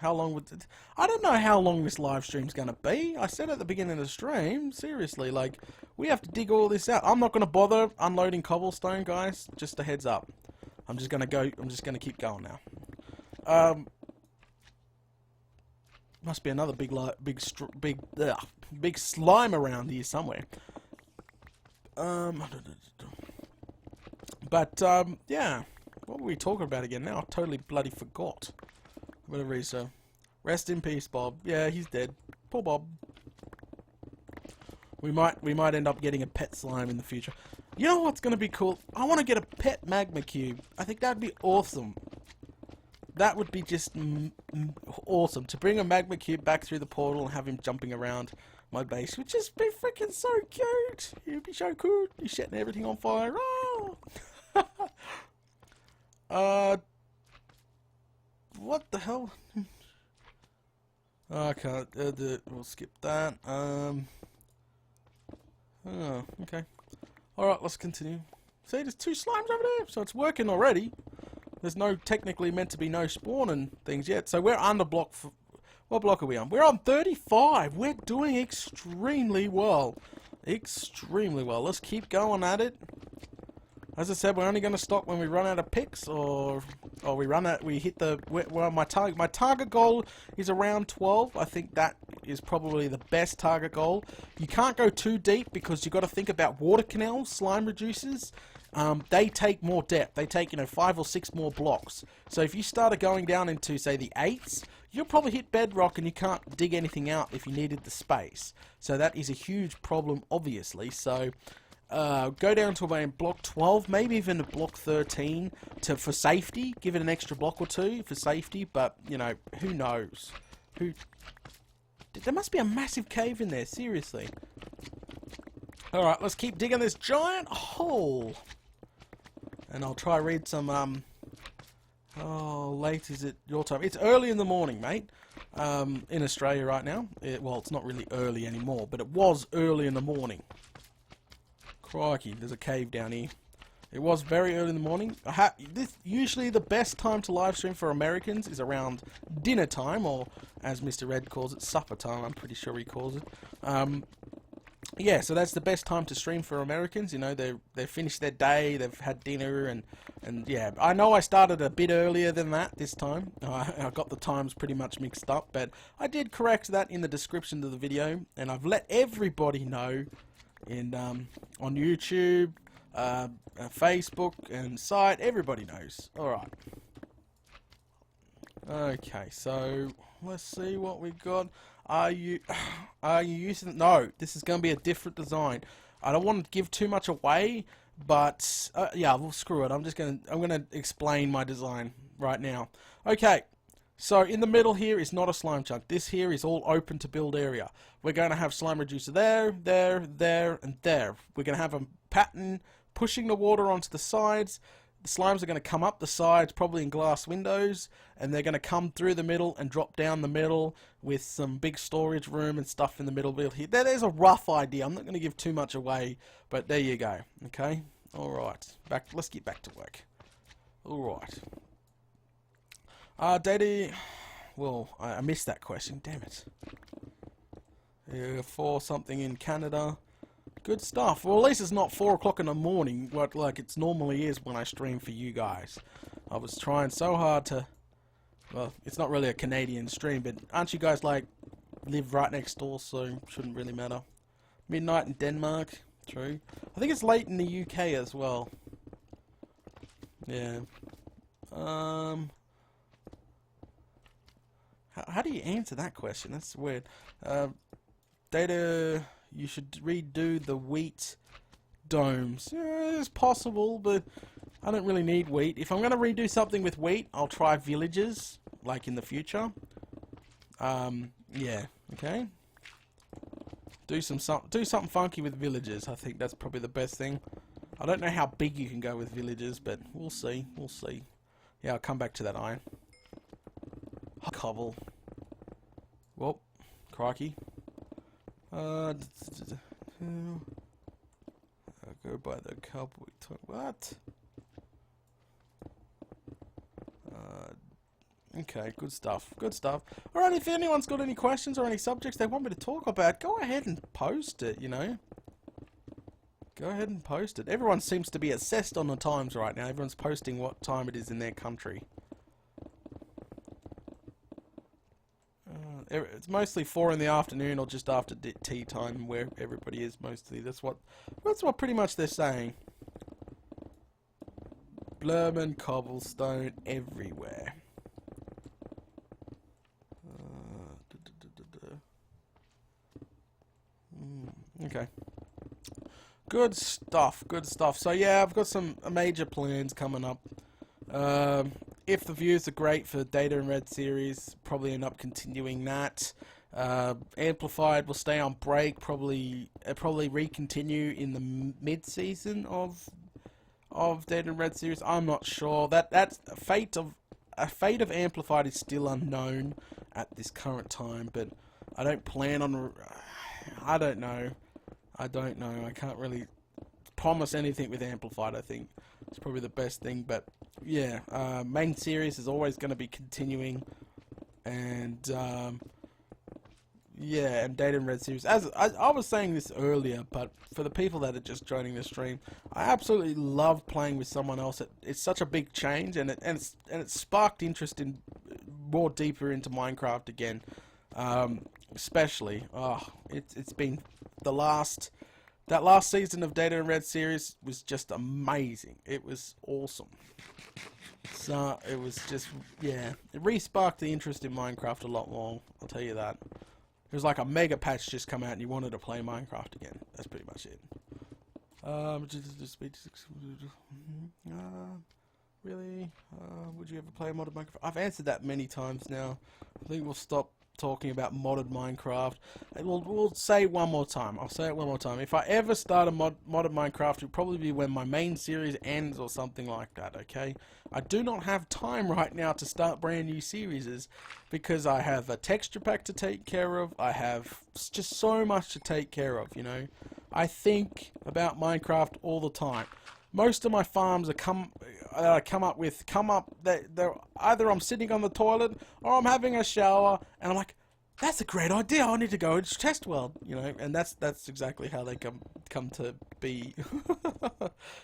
How long would it... I don't know how long this live stream's gonna be. I said at the beginning of the stream, seriously, like, we have to dig all this out. I'm not gonna bother unloading cobblestone, guys. Just a heads up. I'm just gonna keep going now. Must be another big slime around here somewhere. Yeah. What were we talking about again now? I totally bloody forgot. Whatever he's rest in peace, Bob. Yeah, he's dead. Poor Bob. We might end up getting a pet slime in the future. You know what's gonna be cool? I want to get a pet magma cube. I think that'd be awesome. That would be just awesome to bring a magma cube back through the portal and have him jumping around my base, which is be freaking so cute. It'd be so cool. He's setting everything on fire. Oh! What the hell? Okay, we'll skip that. Oh, okay. Alright, let's continue. See, there's 2 slimes over there, so it's working already. There's technically meant to be no spawn and things yet, so we're under block... What block are we on? We're on 35! We're doing extremely well. Extremely well. Let's keep going at it. As I said, we're only going to stop when we run out of picks, or we hit the... Well, my target goal is around 12. I think that is probably the best target goal. You can't go too deep because you've got to think about water canals, slime reducers. They take more depth. They take, 5 or 6 more blocks. So if you started going down into, say, the 8s, you'll probably hit bedrock and you can't dig anything out if you needed the space. So that is a huge problem, obviously. So... go down to about block 12, maybe even a block 13 for safety. Give it an extra block or 2 for safety, but, who knows? There must be a massive cave in there, seriously. Alright, let's keep digging this giant hole. And I'll try read some, how late is it your time? It's early in the morning, mate. In Australia right now. Well, it's not really early anymore, but it was early in the morning. Crikey, there's a cave down here. It was very early in the morning. Usually the best time to live stream for Americans is around dinner time, or as Mr. Red calls it, supper time. I'm pretty sure he calls it. Yeah, so that's the best time to stream for Americans. You know, they've finished their day, they've had dinner, and yeah. I know I started a bit earlier than that this time. I got the times pretty much mixed up, but I did correct that in the description of the video, and I've let everybody know in on YouTube, Facebook, and site. Everybody knows. All right. Okay, so let's see what we got. Are you using? No, this is going to be a different design. I don't want to give too much away, but yeah, well, screw it. I'm gonna explain my design right now. Okay, so in the middle here is not a slime chunk. This here is all open to build area. We're going to have slime reducer there, there, there, and there. We're going to have a pattern pushing the water onto the sides. The slimes are going to come up the sides, probably in glass windows, and they're going to come through the middle and drop down the middle with some big storage room and stuff in the middle here. There's a rough idea. I'm not going to give too much away, but there you go. Okay? Alright. Let's get back to work. Alright. Data... Well, I missed that question. Damn it. For something in Canada... Good stuff. Well, at least it's not 4 o'clock in the morning, like it normally is when I stream for you guys. I was trying so hard to... Well, it's not really a Canadian stream, but aren't you guys, like, live right next door, so shouldn't really matter. Midnight in Denmark. True. I think it's late in the UK as well. Yeah. How do you answer that question? That's weird. Data... You should redo the wheat domes. Yeah, it's possible, but I don't really need wheat. If I'm going to redo something with wheat, I'll try villages, like in the future. Yeah, okay. Do something funky with villages. I think that's probably the best thing. I don't know how big you can go with villages, but we'll see. We'll see. Yeah, I'll come back to that iron. Cobble. Whoop. Crikey. I'll go by the cowboy toy. What? Okay, good stuff. Good stuff. Alright, if anyone's got any questions or any subjects they want me to talk about, go ahead and post it, you know? Go ahead and post it. Everyone seems to be obsessed on the times right now. Everyone's posting what time it is in their country. It's mostly 4 in the afternoon or just after tea time where everybody is mostly. That's what pretty much they're saying. Blurb and cobblestone everywhere. Okay. Good stuff, good stuff. So yeah, I've got some major plans coming up. If the views are great for Data and Red series, probably end up continuing that. Amplified will stay on break, probably recontinue in the mid-season of Data and Red series. I'm not sure. That's a fate of Amplified is still unknown at this current time, but I don't plan on. I don't know. I can't really promise anything with Amplified. I think it's probably the best thing, but yeah, main series is always going to be continuing, and yeah, and Data and Red series. As I was saying this earlier, but for the people that are just joining the stream, I absolutely love playing with someone else. It's such a big change, and it sparked interest in more deeper into Minecraft again. Especially, it's been that last season of Data and Red series was just amazing. It was awesome. So it was just, yeah, it re-sparked the interest in Minecraft a lot more. I'll tell you that. It was like a mega patch just come out and you wanted to play Minecraft again. That's pretty much it. Really? Would you ever play modded Minecraft? I've answered that many times now. I think we'll stop talking about modded Minecraft. And we'll say one more time. I'll say it one more time. If I ever start a modded Minecraft, it'll probably be when my main series ends or something like that, okay? I do not have time right now to start brand new series because I have a texture pack to take care of. I have just so much to take care of, you know? I think about Minecraft all the time. Most of my farms are come up. They're either I'm sitting on the toilet or I'm having a shower, and I'm like, that's a great idea. I need to go and test world, you know, and that's exactly how they come to be.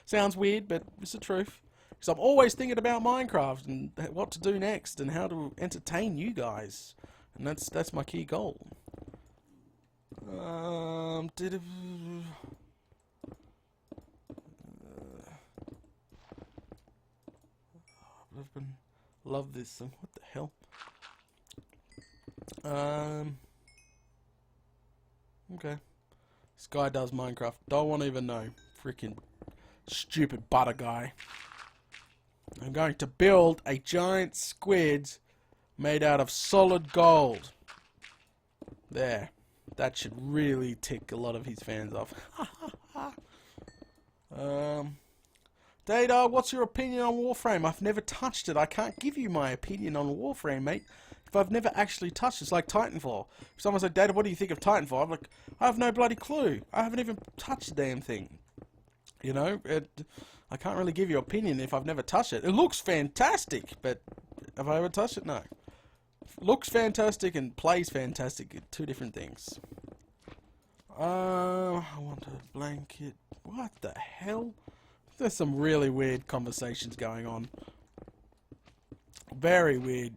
Sounds weird, but it's the truth. Because I'm always thinking about Minecraft and what to do next and how to entertain you guys, and that's my key goal. Love this thing. What the hell? Okay. This guy does Minecraft. Don't want to even know. Freaking stupid butter guy. I'm going to build a giant squid made out of solid gold. There. That should really tick a lot of his fans off. Data, what's your opinion on Warframe? I've never touched it. I can't give you my opinion on Warframe, mate, if I've never actually touched it. It's like Titanfall. If someone said, Data, what do you think of Titanfall? I'm like, I have no bloody clue. I haven't even touched the damn thing. You know, I can't really give you an opinion if I've never touched it. It looks fantastic, but have I ever touched it? No. Looks fantastic and plays fantastic. Two different things. I want a blanket. What the hell? There's some really weird conversations going on. Very weird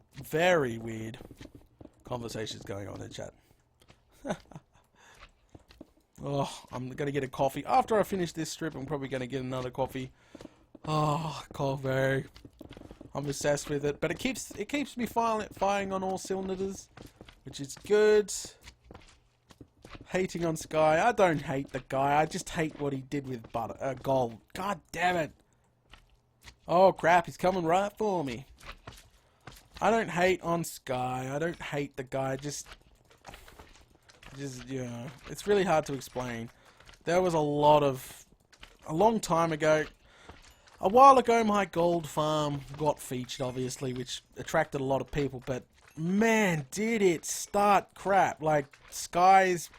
conversations going on in chat. Oh, I'm gonna get a coffee. After I finish this strip, I'm probably gonna get another coffee. Oh, coffee. I'm obsessed with it. But it keeps me firing on all cylinders, which is good. Hating on Sky. I don't hate the guy. I just hate what he did with gold. God damn it. Oh crap, he's coming right for me. I don't hate on Sky. I don't hate the guy. Just, you know, it's really hard to explain. There was a long time ago, a while ago, my gold farm got featured, obviously, which attracted a lot of people, but man, did it start crap. Like, Sky's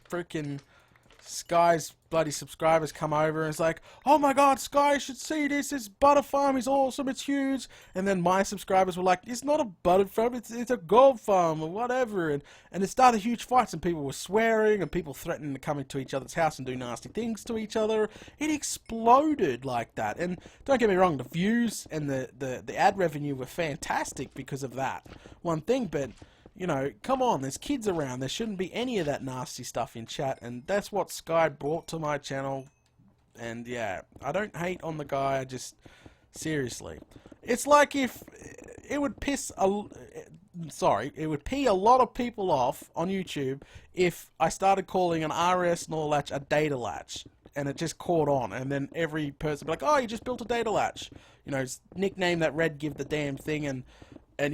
bloody subscribers come over and it's like, oh my god, Sky should see this butter farm is awesome, it's huge. And then my subscribers were like, it's not a butter farm, it's a gold farm or whatever. And it started huge fights and people were swearing and people threatening to come into each other's house and do nasty things to each other. It exploded like that. And don't get me wrong, the views and the ad revenue were fantastic because of that one thing, but you know, come on, there's kids around. There shouldn't be any of that nasty stuff in chat, and that's what Sky brought to my channel. And yeah, I don't hate on the guy, I just, seriously. It's like if, it would pee a lot of people off on YouTube if I started calling an RS NOR latch a data latch, and it just caught on, and then every person would be like, oh, you just built a data latch. You know, nickname that Red give the damn thing, and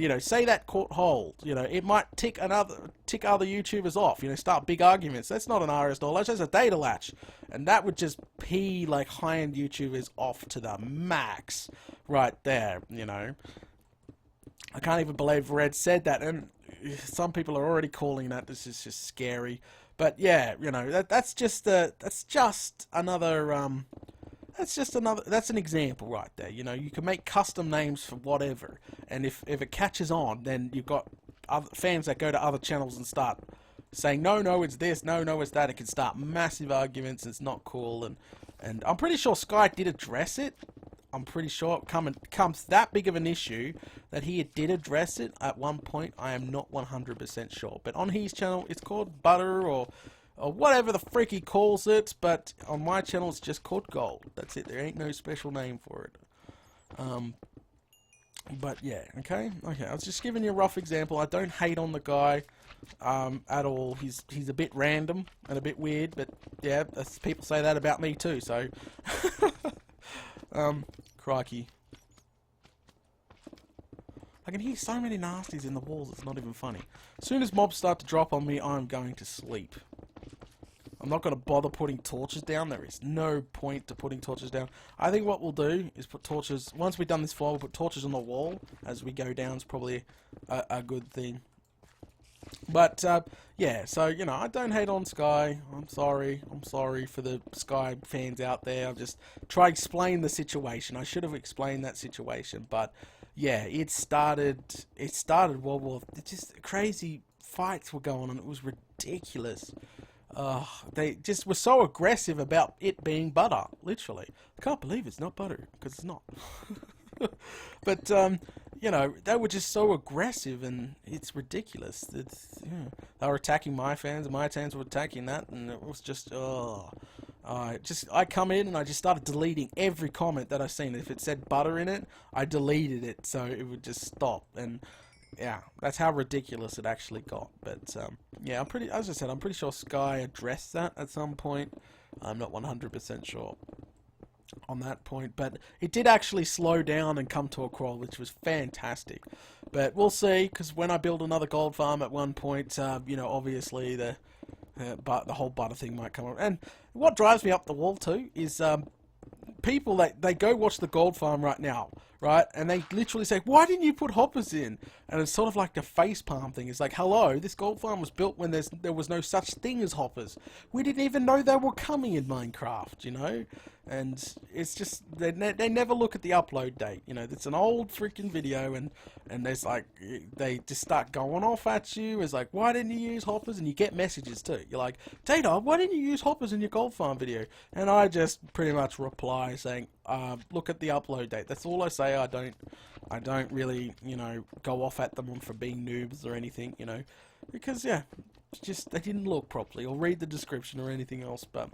you know, say that caught hold. You know, it might tick other YouTubers off. You know, start big arguments. That's not an RS NOR latch. That's a data latch, and that would just pee like high-end YouTubers off to the max, right there. You know, I can't even believe Red said that, and some people are already calling that. This is just scary. But yeah, you know, that's just another. That's an example right there. You know, you can make custom names for whatever, and if it catches on, then you've got other fans that go to other channels and start saying, no, it's this, no, it's that. It can start massive arguments, and it's not cool, and I'm pretty sure Sky did address it. I'm pretty sure it comes that big of an issue that he did address it at one point. I am not 100% sure, but on his channel, it's called Butter or whatever the freak he calls it, but on my channel it's just called Gold. That's it. There ain't no special name for it. But yeah, okay. I was just giving you a rough example. I don't hate on the guy at all. He's a bit random and a bit weird, but yeah, people say that about me too. So, crikey. I can hear so many nasties in the walls. It's not even funny. As soon as mobs start to drop on me, I'm going to sleep. I'm not going to bother putting torches down. There is no point to putting torches down. I think what we'll do is put torches, once we've done this floor, we'll put torches on the wall as we go down. It's probably a good thing. But yeah, so you know, I don't hate on Sky. I'm sorry. I'm sorry for the Sky fans out there. I've just tried to explain the situation. I should have explained that situation, but yeah, it started. It started World War. Just crazy fights were going on. It was ridiculous. They just were so aggressive about it being butter. Literally, I can't believe it's not butter because it's not. But you know, they were just so aggressive, and it's ridiculous. They were attacking my fans, and my fans were attacking that, and it was just I come in and I just started deleting every comment that I seen. If it said butter in it, I deleted it so it would just stop. And yeah, that's how ridiculous it actually got. But yeah, as I said, I'm pretty sure Sky addressed that at some point. I'm not 100% sure on that point, but it did actually slow down and come to a crawl, which was fantastic. But we'll see, because when I build another gold farm at one point, you know, obviously the whole butter thing might come up. And what drives me up the wall too is people that they go watch the gold farm right now, right? And they literally say, "Why didn't you put hoppers in?" And it's sort of like the face palm thing. It's like, "Hello, this gold farm was built when there was no such thing as hoppers. We didn't even know they were coming in Minecraft, you know." And it's just they never look at the upload date. You know, it's an old freaking video, and there's like they just start going off at you. It's like, "Why didn't you use hoppers?" And you get messages too. You're like, "Data, why didn't you use hoppers in your gold farm video?" And I just pretty much reply saying, "Look at the upload date." That's all I say. I don't really, you know, go off at them for being noobs or anything, you know, because yeah, it's just they didn't look properly or read the description or anything else. But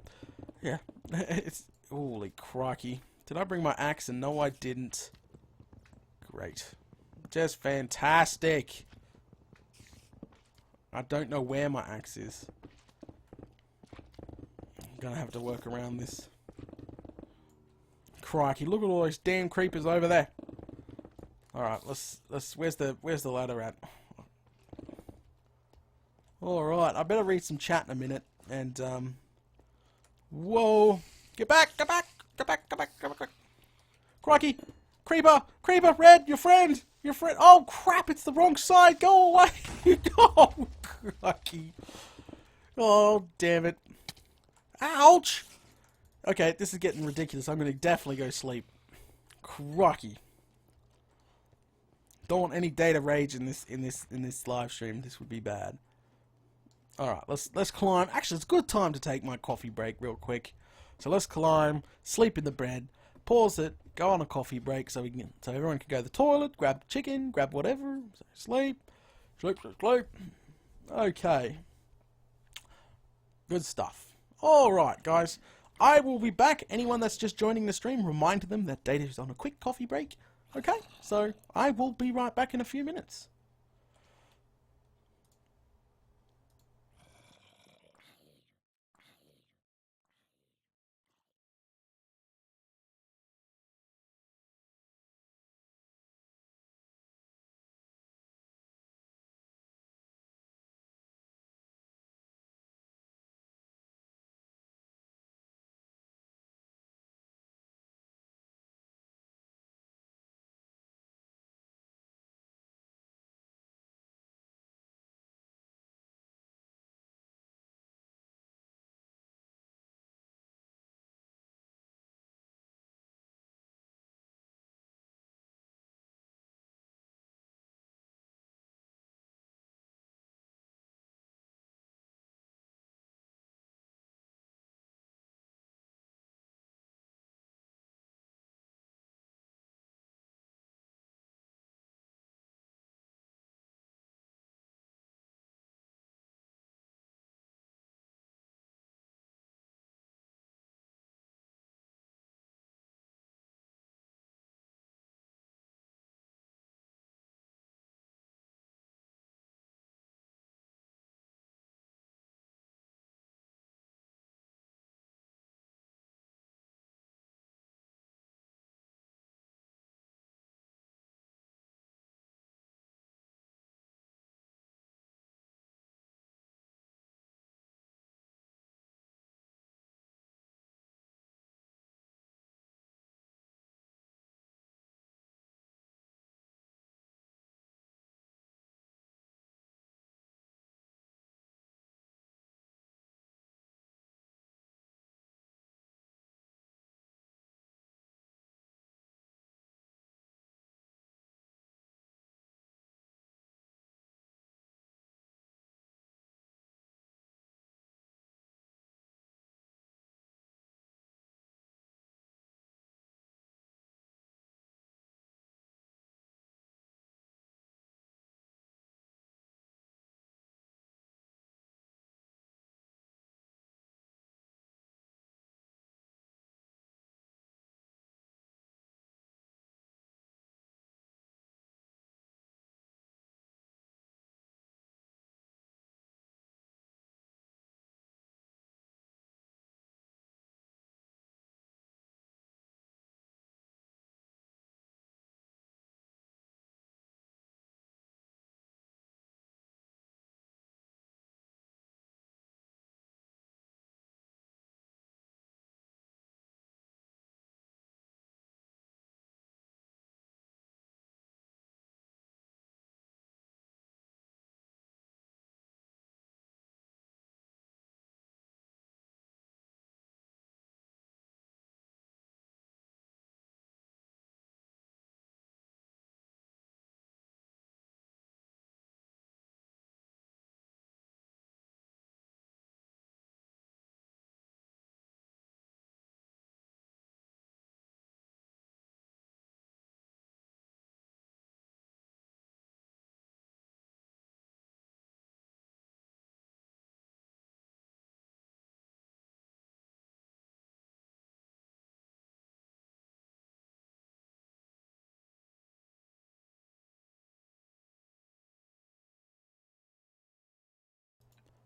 yeah, it's holy crikey. Did I bring my axe? And no, I didn't. Great, just fantastic. I don't know where my axe is. I'm gonna have to work around this. Crikey, look at all those damn creepers over there. Alright, let's where's the ladder at? Alright, I better read some chat in a minute. And whoa. Get back, get back, get back, get back, get back. Crikey! Creeper! Creeper! Red! Your friend! Your friend! Oh crap, it's the wrong side! Go away! Oh crikey. Oh damn it. Ouch! Okay, this is getting ridiculous. I'm gonna definitely go sleep. Crikey. Don't want any data rage in this live stream. This would be bad. Alright, let's climb. Actually, it's a good time to take my coffee break real quick. So let's climb, sleep in the bed, pause it, go on a coffee break so everyone can go to the toilet, grab chicken, grab whatever, sleep. Okay. Good stuff. Alright, guys. I will be back. Anyone that's just joining the stream, remind them that Data is on a quick coffee break. Okay, so I will be right back in a few minutes.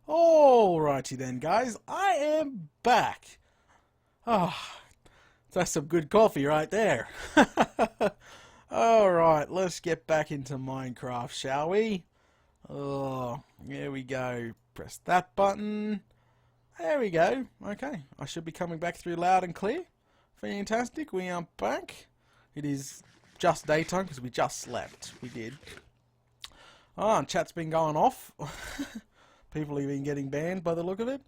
Alrighty then, guys. I am back. Ah, that's some good coffee right there. Alright, let's get back into Minecraft, shall we? Oh, here we go. Press that button. There we go. Okay, I should be coming back through loud and clear. Fantastic, we are back. It is just daytime because we just slept. We did. Oh, and chat's been going off. People have been getting banned by the look of it.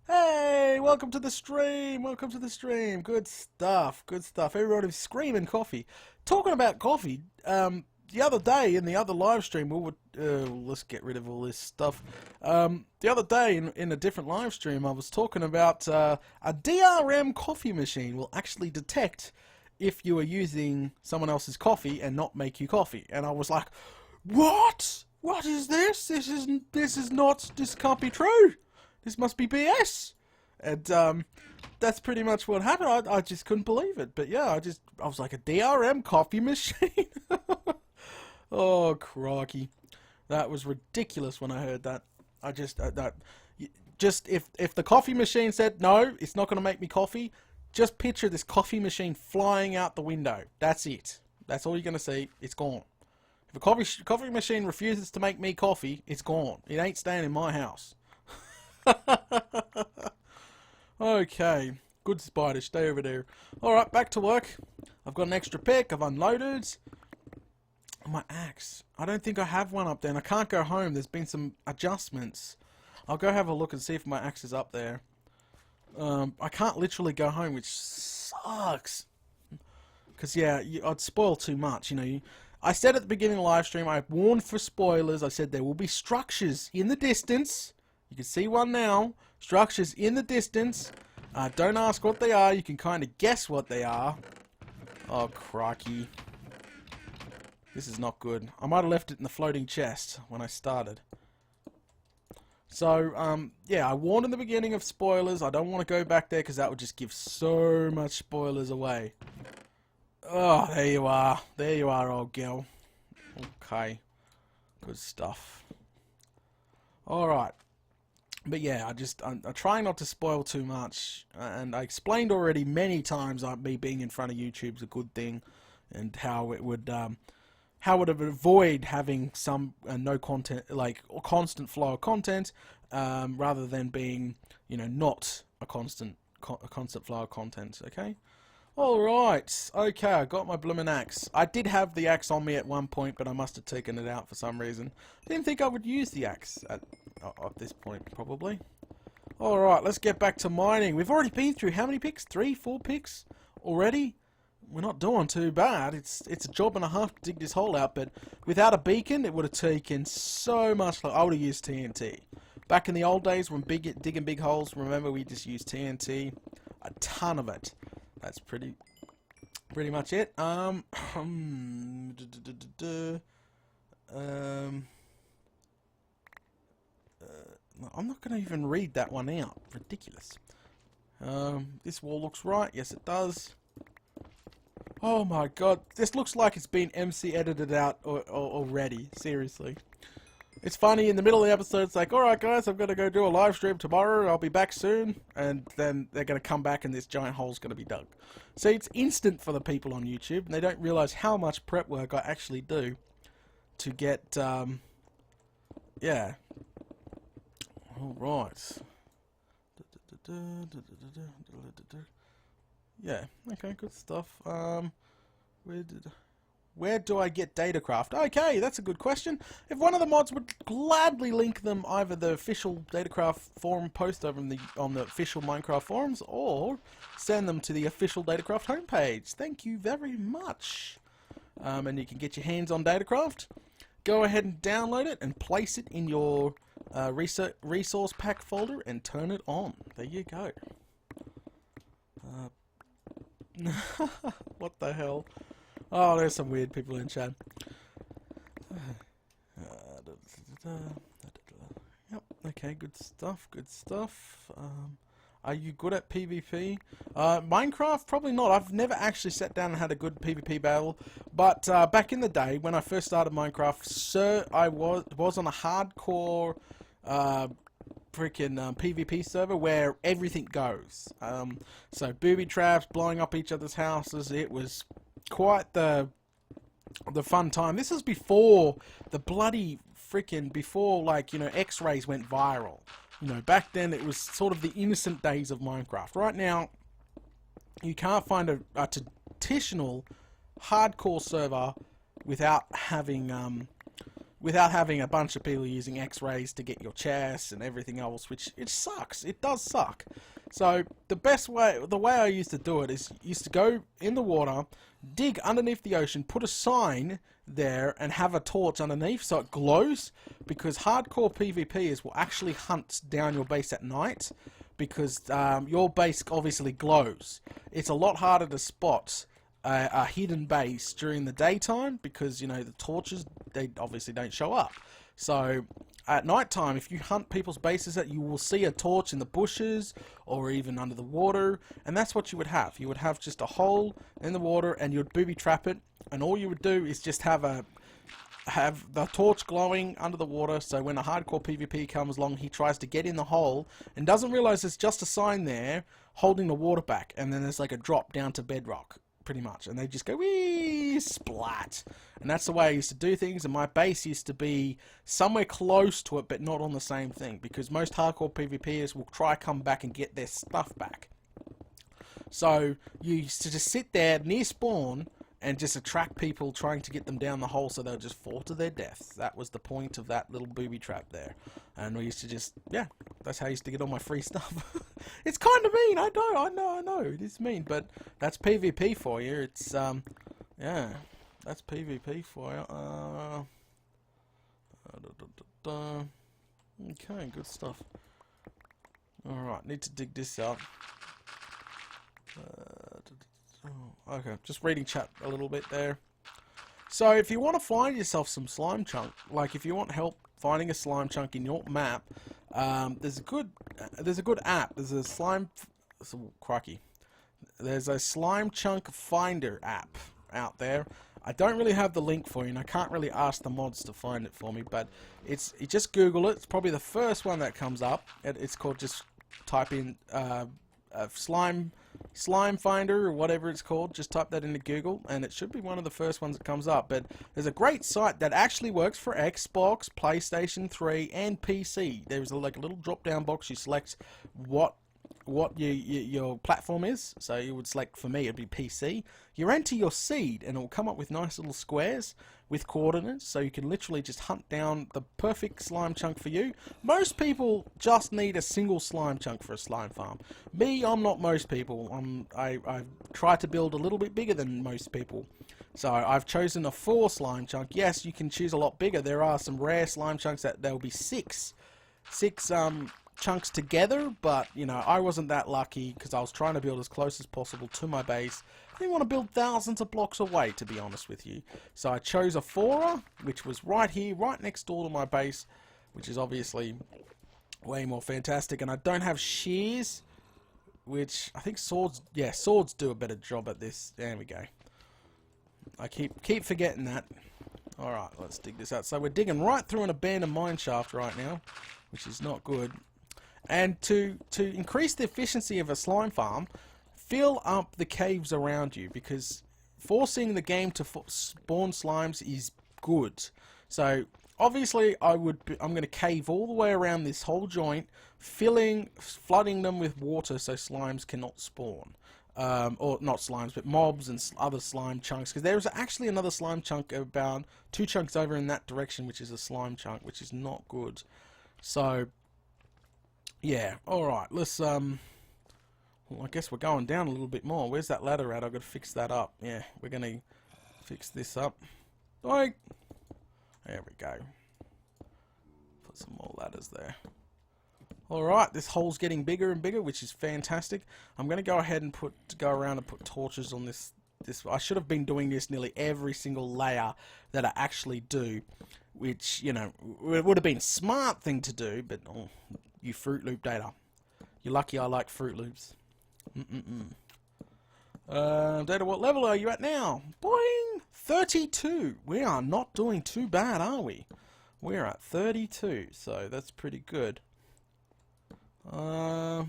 Hey, welcome to the stream. Welcome to the stream. Good stuff. Good stuff. Everybody's screaming coffee. Talking about coffee, the other day in the other live stream, let's get rid of all this stuff. The other day in a different live stream, I was talking about a DRM coffee machine will actually detect if you are using someone else's coffee and not make you coffee. And I was like, what? What is this? This can't be true. This must be BS. And that's pretty much what happened. I just couldn't believe it. But yeah, I was like, a DRM coffee machine? Oh, crikey. That was ridiculous when I heard that. If the coffee machine said, no, it's not going to make me coffee, just picture this coffee machine flying out the window. That's it. That's all you're going to see. It's gone. If a coffee machine refuses to make me coffee, it's gone. It ain't staying in my house. Okay. Good spider. Stay over there. Alright, back to work. I've got an extra pick. I've unloaded. My axe. I don't think I have one up there, and I can't go home. There's been some adjustments. I'll go have a look and see if my axe is up there. I can't literally go home, which sucks. Because, yeah, I'd spoil too much, you know. I said at the beginning of the live stream, I warned for spoilers. I said there will be structures in the distance. You can see one now. Structures in the distance. Don't ask what they are. You can kind of guess what they are. Oh, crikey. This is not good. I might have left it in the floating chest when I started. So, yeah, I warned in the beginning of spoilers. I don't want to go back there because that would just give so much spoilers away. Oh, there you are. There you are, old girl. Okay. Good stuff. Alright. But yeah, I try not to spoil too much. And I explained already many times me being in front of YouTube is a good thing. And how it would avoid having some no content, like a constant flow of content, rather than being, you know, not a constant flow of content, okay? Alright, okay, I got my bloomin' axe. I did have the axe on me at one point, but I must have taken it out for some reason. Didn't think I would use the axe at this point, probably. Alright, let's get back to mining. We've already been through how many picks? 3, 4 picks already? We're not doing too bad. It's a job and a half to dig this hole out, but without a beacon, it would have taken so much. I would have used TNT. Back in the old days when digging big holes, remember we just used TNT, a ton of it. That's pretty much it. I'm not going to even read that one out. Ridiculous. This wall looks right. Yes, it does. Oh my god, this looks like it's been MC edited out already. Seriously. It's funny, in the middle of the episode, it's like, alright guys, I'm going to go do a live stream tomorrow, I'll be back soon, and then they're going to come back and this giant hole's going to be dug. So it's instant for the people on YouTube, and they don't realise how much prep work I actually do to get, yeah. Alright. Yeah, okay, good stuff. Where do I get Datacraft? Okay, that's a good question. If one of the mods would gladly link them either the official Datacraft forum post over on the official Minecraft forums, or send them to the official Datacraft homepage. Thank you very much. And you can get your hands on Datacraft. Go ahead and download it and place it in your resource pack folder and turn it on. There you go. What the hell? Oh, there's some weird people in chat. Yep, okay, good stuff, good stuff. Are you good at PvP? Minecraft? Probably not. I've never actually sat down and had a good PvP battle. But back in the day, when I first started Minecraft, I was on a hardcore freaking PvP server where everything goes. So booby traps, blowing up each other's houses. It was quite the fun time. This is before the bloody freaking, before, like, you know, X-rays went viral. You know, back then it was sort of the innocent days of Minecraft. Right now, you can't find a traditional hardcore server without having a bunch of people using X-rays to get your chests and everything else, which it sucks. It does suck. So the way I used to do it is used to go in the water, dig underneath the ocean, put a sign there, and have a torch underneath so it glows, because hardcore PvPers will actually hunt down your base at night, because your base obviously glows. It's a lot harder to spot a hidden base during the daytime, because, you know, the torches, they obviously don't show up. So at night time, if you hunt people's bases, that you will see a torch in the bushes or even under the water, and that's what you would have. You would have just a hole in the water, and you'd booby trap it, and all you would do is just have the torch glowing under the water, so when a hardcore PvP comes along, he tries to get in the hole and doesn't realize there's just a sign there holding the water back, and then there's like a drop down to bedrock, pretty much, and they just go wee splat. And that's the way I used to do things, and my base used to be somewhere close to it, but not on the same thing, because most hardcore PvPers will try come back and get their stuff back. So you used to just sit there near spawn and just attract people, trying to get them down the hole so they'll just fall to their deaths. That was the point of that little booby trap there. And we used to just, yeah, that's how I used to get all my free stuff. It's kind of mean, I know, it is mean, but that's PvP for you. It's, yeah, that's PvP for you. Okay, good stuff. Alright, need to dig this out. Okay, just reading chat a little bit there. So if you want to find yourself some slime chunk, like if you want help finding a slime chunk in your map, there's a good app. There's a There's a slime chunk finder app out there. I don't really have the link for you, and I can't really ask the mods to find it for me, but you just Google it. It's probably the first one that comes up. It's called, just type in slime finder or whatever it's called. Just type that into Google and it should be one of the first ones that comes up. But there's a great site that actually works for Xbox, PlayStation 3 and PC. There's like a little drop down box. You select what your platform is. So you would select, for me it'd be PC. You enter your seed and it will come up with nice little squares with coordinates, so you can literally just hunt down the perfect slime chunk for you. Most people just need a single slime chunk for a slime farm. Me, I'm not most people. I've tried to build a little bit bigger than most people. So I've chosen a 4 slime chunk. Yes, you can choose a lot bigger. There are some rare slime chunks that there'll be 6 chunks together, but you know, I wasn't that lucky because I was trying to build as close as possible to my base. I didn't want to build thousands of blocks away, to be honest with you. So I chose a 4er, which was right here, right next door to my base, which is obviously way more fantastic. And I don't have shears, which I think swords do a better job at this. There we go. I keep forgetting that. Alright, let's dig this out. So we're digging right through an abandoned mine shaft right now, which is not good. And to increase the efficiency of a slime farm, fill up the caves around you, because forcing the game to spawn slimes is good. So obviously I'm going to cave all the way around this whole joint, flooding them with water so slimes cannot spawn. Or not slimes, but mobs and other slime chunks, because there's actually another slime chunk about 2 chunks over in that direction, which is a slime chunk, which is not good. So yeah, alright, let's well, I guess we're going down a little bit more. Where's that ladder at? I've got to fix that up. Yeah, we're gonna fix this up. Like, there we go. Put some more ladders there. Alright, this hole's getting bigger and bigger, which is fantastic. I'm going to go ahead and go around and put torches on this. I should have been doing this nearly every single layer that I actually do, which, you know, it would have been a smart thing to do, but oh, you Fruit Loop data. You're lucky I like Fruit Loops. Data, what level are you at now? Boing! 32! We are not doing too bad, are we? We're at 32, so that's pretty good. Alright.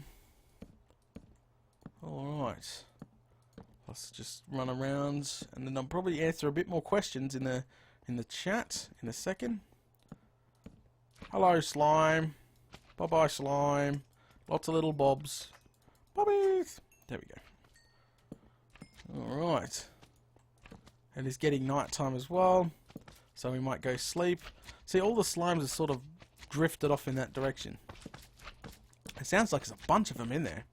Let's just run around, and then I'll probably answer a bit more questions in the chat in a second. Hello, slime. Bye-bye, slime. Lots of little bobs. Bobbies! There we go. Alright. It is getting night time as well, so we might go sleep. See, all the slimes are sort of drifted off in that direction. It sounds like there's a bunch of them in there.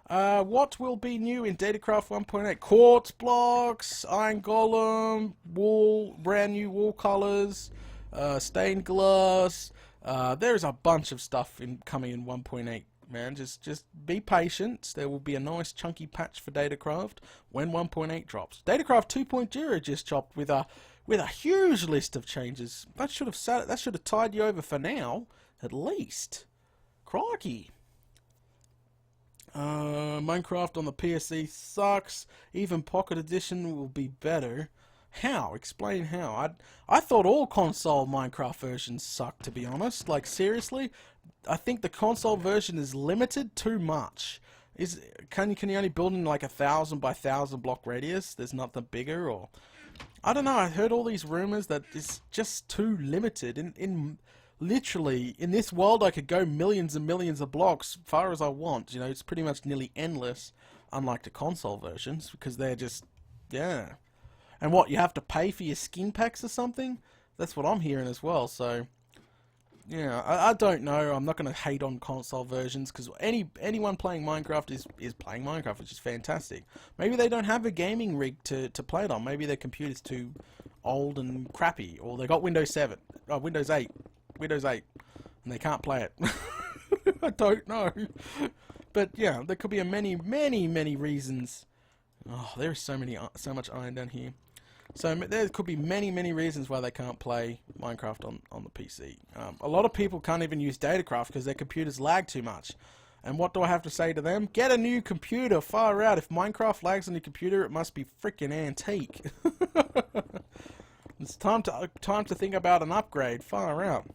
What will be new in Datacraft 1.8? Quartz blocks, iron golem, wool, brand new wool colors, stained glass. There's a bunch of stuff coming in 1.8. Man, just be patient. There will be a nice chunky patch for Datacraft when 1.8 drops. Datacraft 2.0 just dropped with a huge list of changes. That should have tied you over for now, at least. Crikey. Minecraft on the PSC sucks. Even Pocket Edition will be better. How? Explain how. I thought all console Minecraft versions suck, to be honest. Like, seriously? I think the console version is limited too much. Can you only build in like 1,000 by 1,000 block radius? There's nothing bigger, or I don't know. I heard all these rumors that it's just too limited. Literally, in this world, I could go millions and millions of blocks far as I want. You know, it's pretty much nearly endless, unlike the console versions, because they're just, yeah. And what, you have to pay for your skin packs or something? That's what I'm hearing as well, so, yeah, I don't know. I'm not going to hate on console versions, because anyone playing Minecraft is playing Minecraft, which is fantastic. Maybe they don't have a gaming rig to play it on. Maybe their computer's too old and crappy, or they got Windows 7, Windows 8, and they can't play it. I don't know. But yeah, there could be many reasons. Oh, there's so much iron down here. So there could be many reasons why they can't play Minecraft on the PC. A lot of people can't even use Datacraft because their computers lag too much. And what do I have to say to them? Get a new computer, far out. If Minecraft lags on your computer, it must be freaking antique. It's time to think about an upgrade, far out.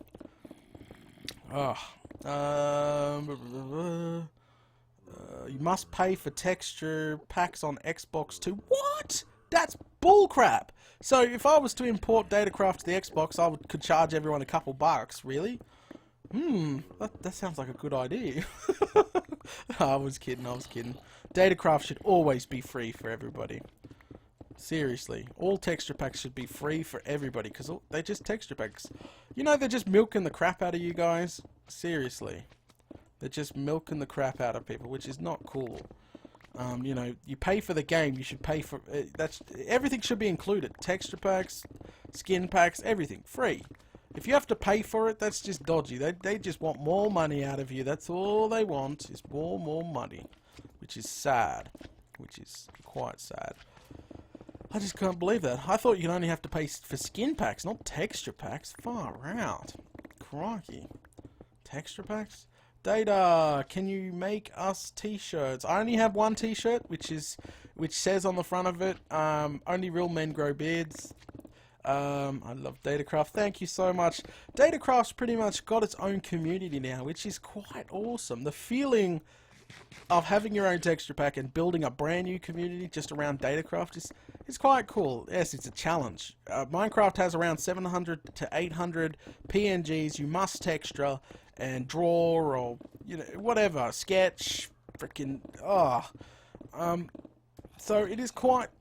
You must pay for texture packs on Xbox too. What? That's bullcrap. So if I was to import Datacraft to the Xbox, could charge everyone a couple bucks, really? That sounds like a good idea. I was kidding. Datacraft should always be free for everybody. Seriously, all texture packs should be free for everybody, because they're just texture packs. You know, they're just milking the crap out of you guys. Seriously. They're just milking the crap out of people, which is not cool. You know, you pay for the game, you should pay for... everything should be included. Texture packs, skin packs, everything. Free. If you have to pay for it, that's just dodgy. They just want more money out of you. That's all they want, is more money. Which is sad. Which is quite sad. I just can't believe that. I thought you'd only have to pay for skin packs, not texture packs. Far out. Crikey. Texture packs? Data, can you make us t-shirts? I only have one t-shirt, which says on the front of it, only real men grow beards. I love Datacraft. Thank you so much. Datacraft's pretty much got its own community now, which is quite awesome. The feeling of having your own texture pack and building a brand new community just around Datacraft is quite cool. Yes, it's a challenge. Minecraft has around 700 to 800 PNGs you must texture and draw, or, you know, whatever, sketch, freaking, so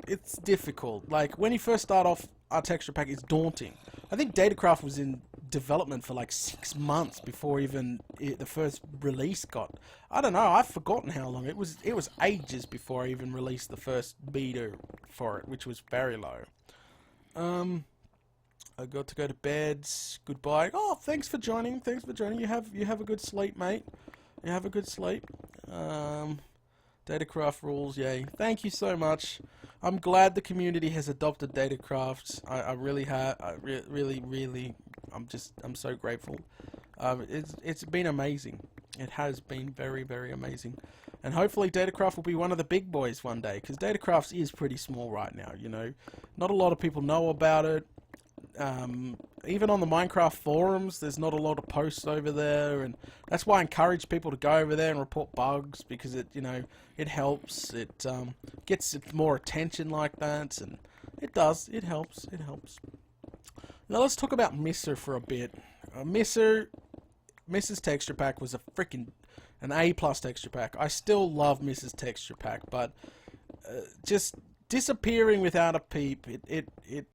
it's difficult. Like, when you first start off, our texture pack is daunting. I think Datacraft was in development for like 6 months before even the first release got. I don't know, I've forgotten how long. It was ages before I even released the first beta for it, which was very low. I got to go to bed. Goodbye. Oh, thanks for joining. You have a good sleep, mate. You have a good sleep. Datacraft rules, yay. Thank you so much. I'm glad the community has adopted Datacraft. I really have. Really, I'm so grateful. It's been amazing. It has been very, very amazing. And hopefully Datacraft will be one of the big boys one day, because Datacraft is pretty small right now, you know. Not a lot of people know about it. even on the Minecraft forums, there's not a lot of posts over there, and that's why I encourage people to go over there and report bugs, because it, it helps. It gets more attention like that, and it does. It helps. It helps. Now let's talk about Misser for a bit. Misser's texture pack was a freaking an A+ texture pack. I still love Mrs. texture pack, but just disappearing without a peep, it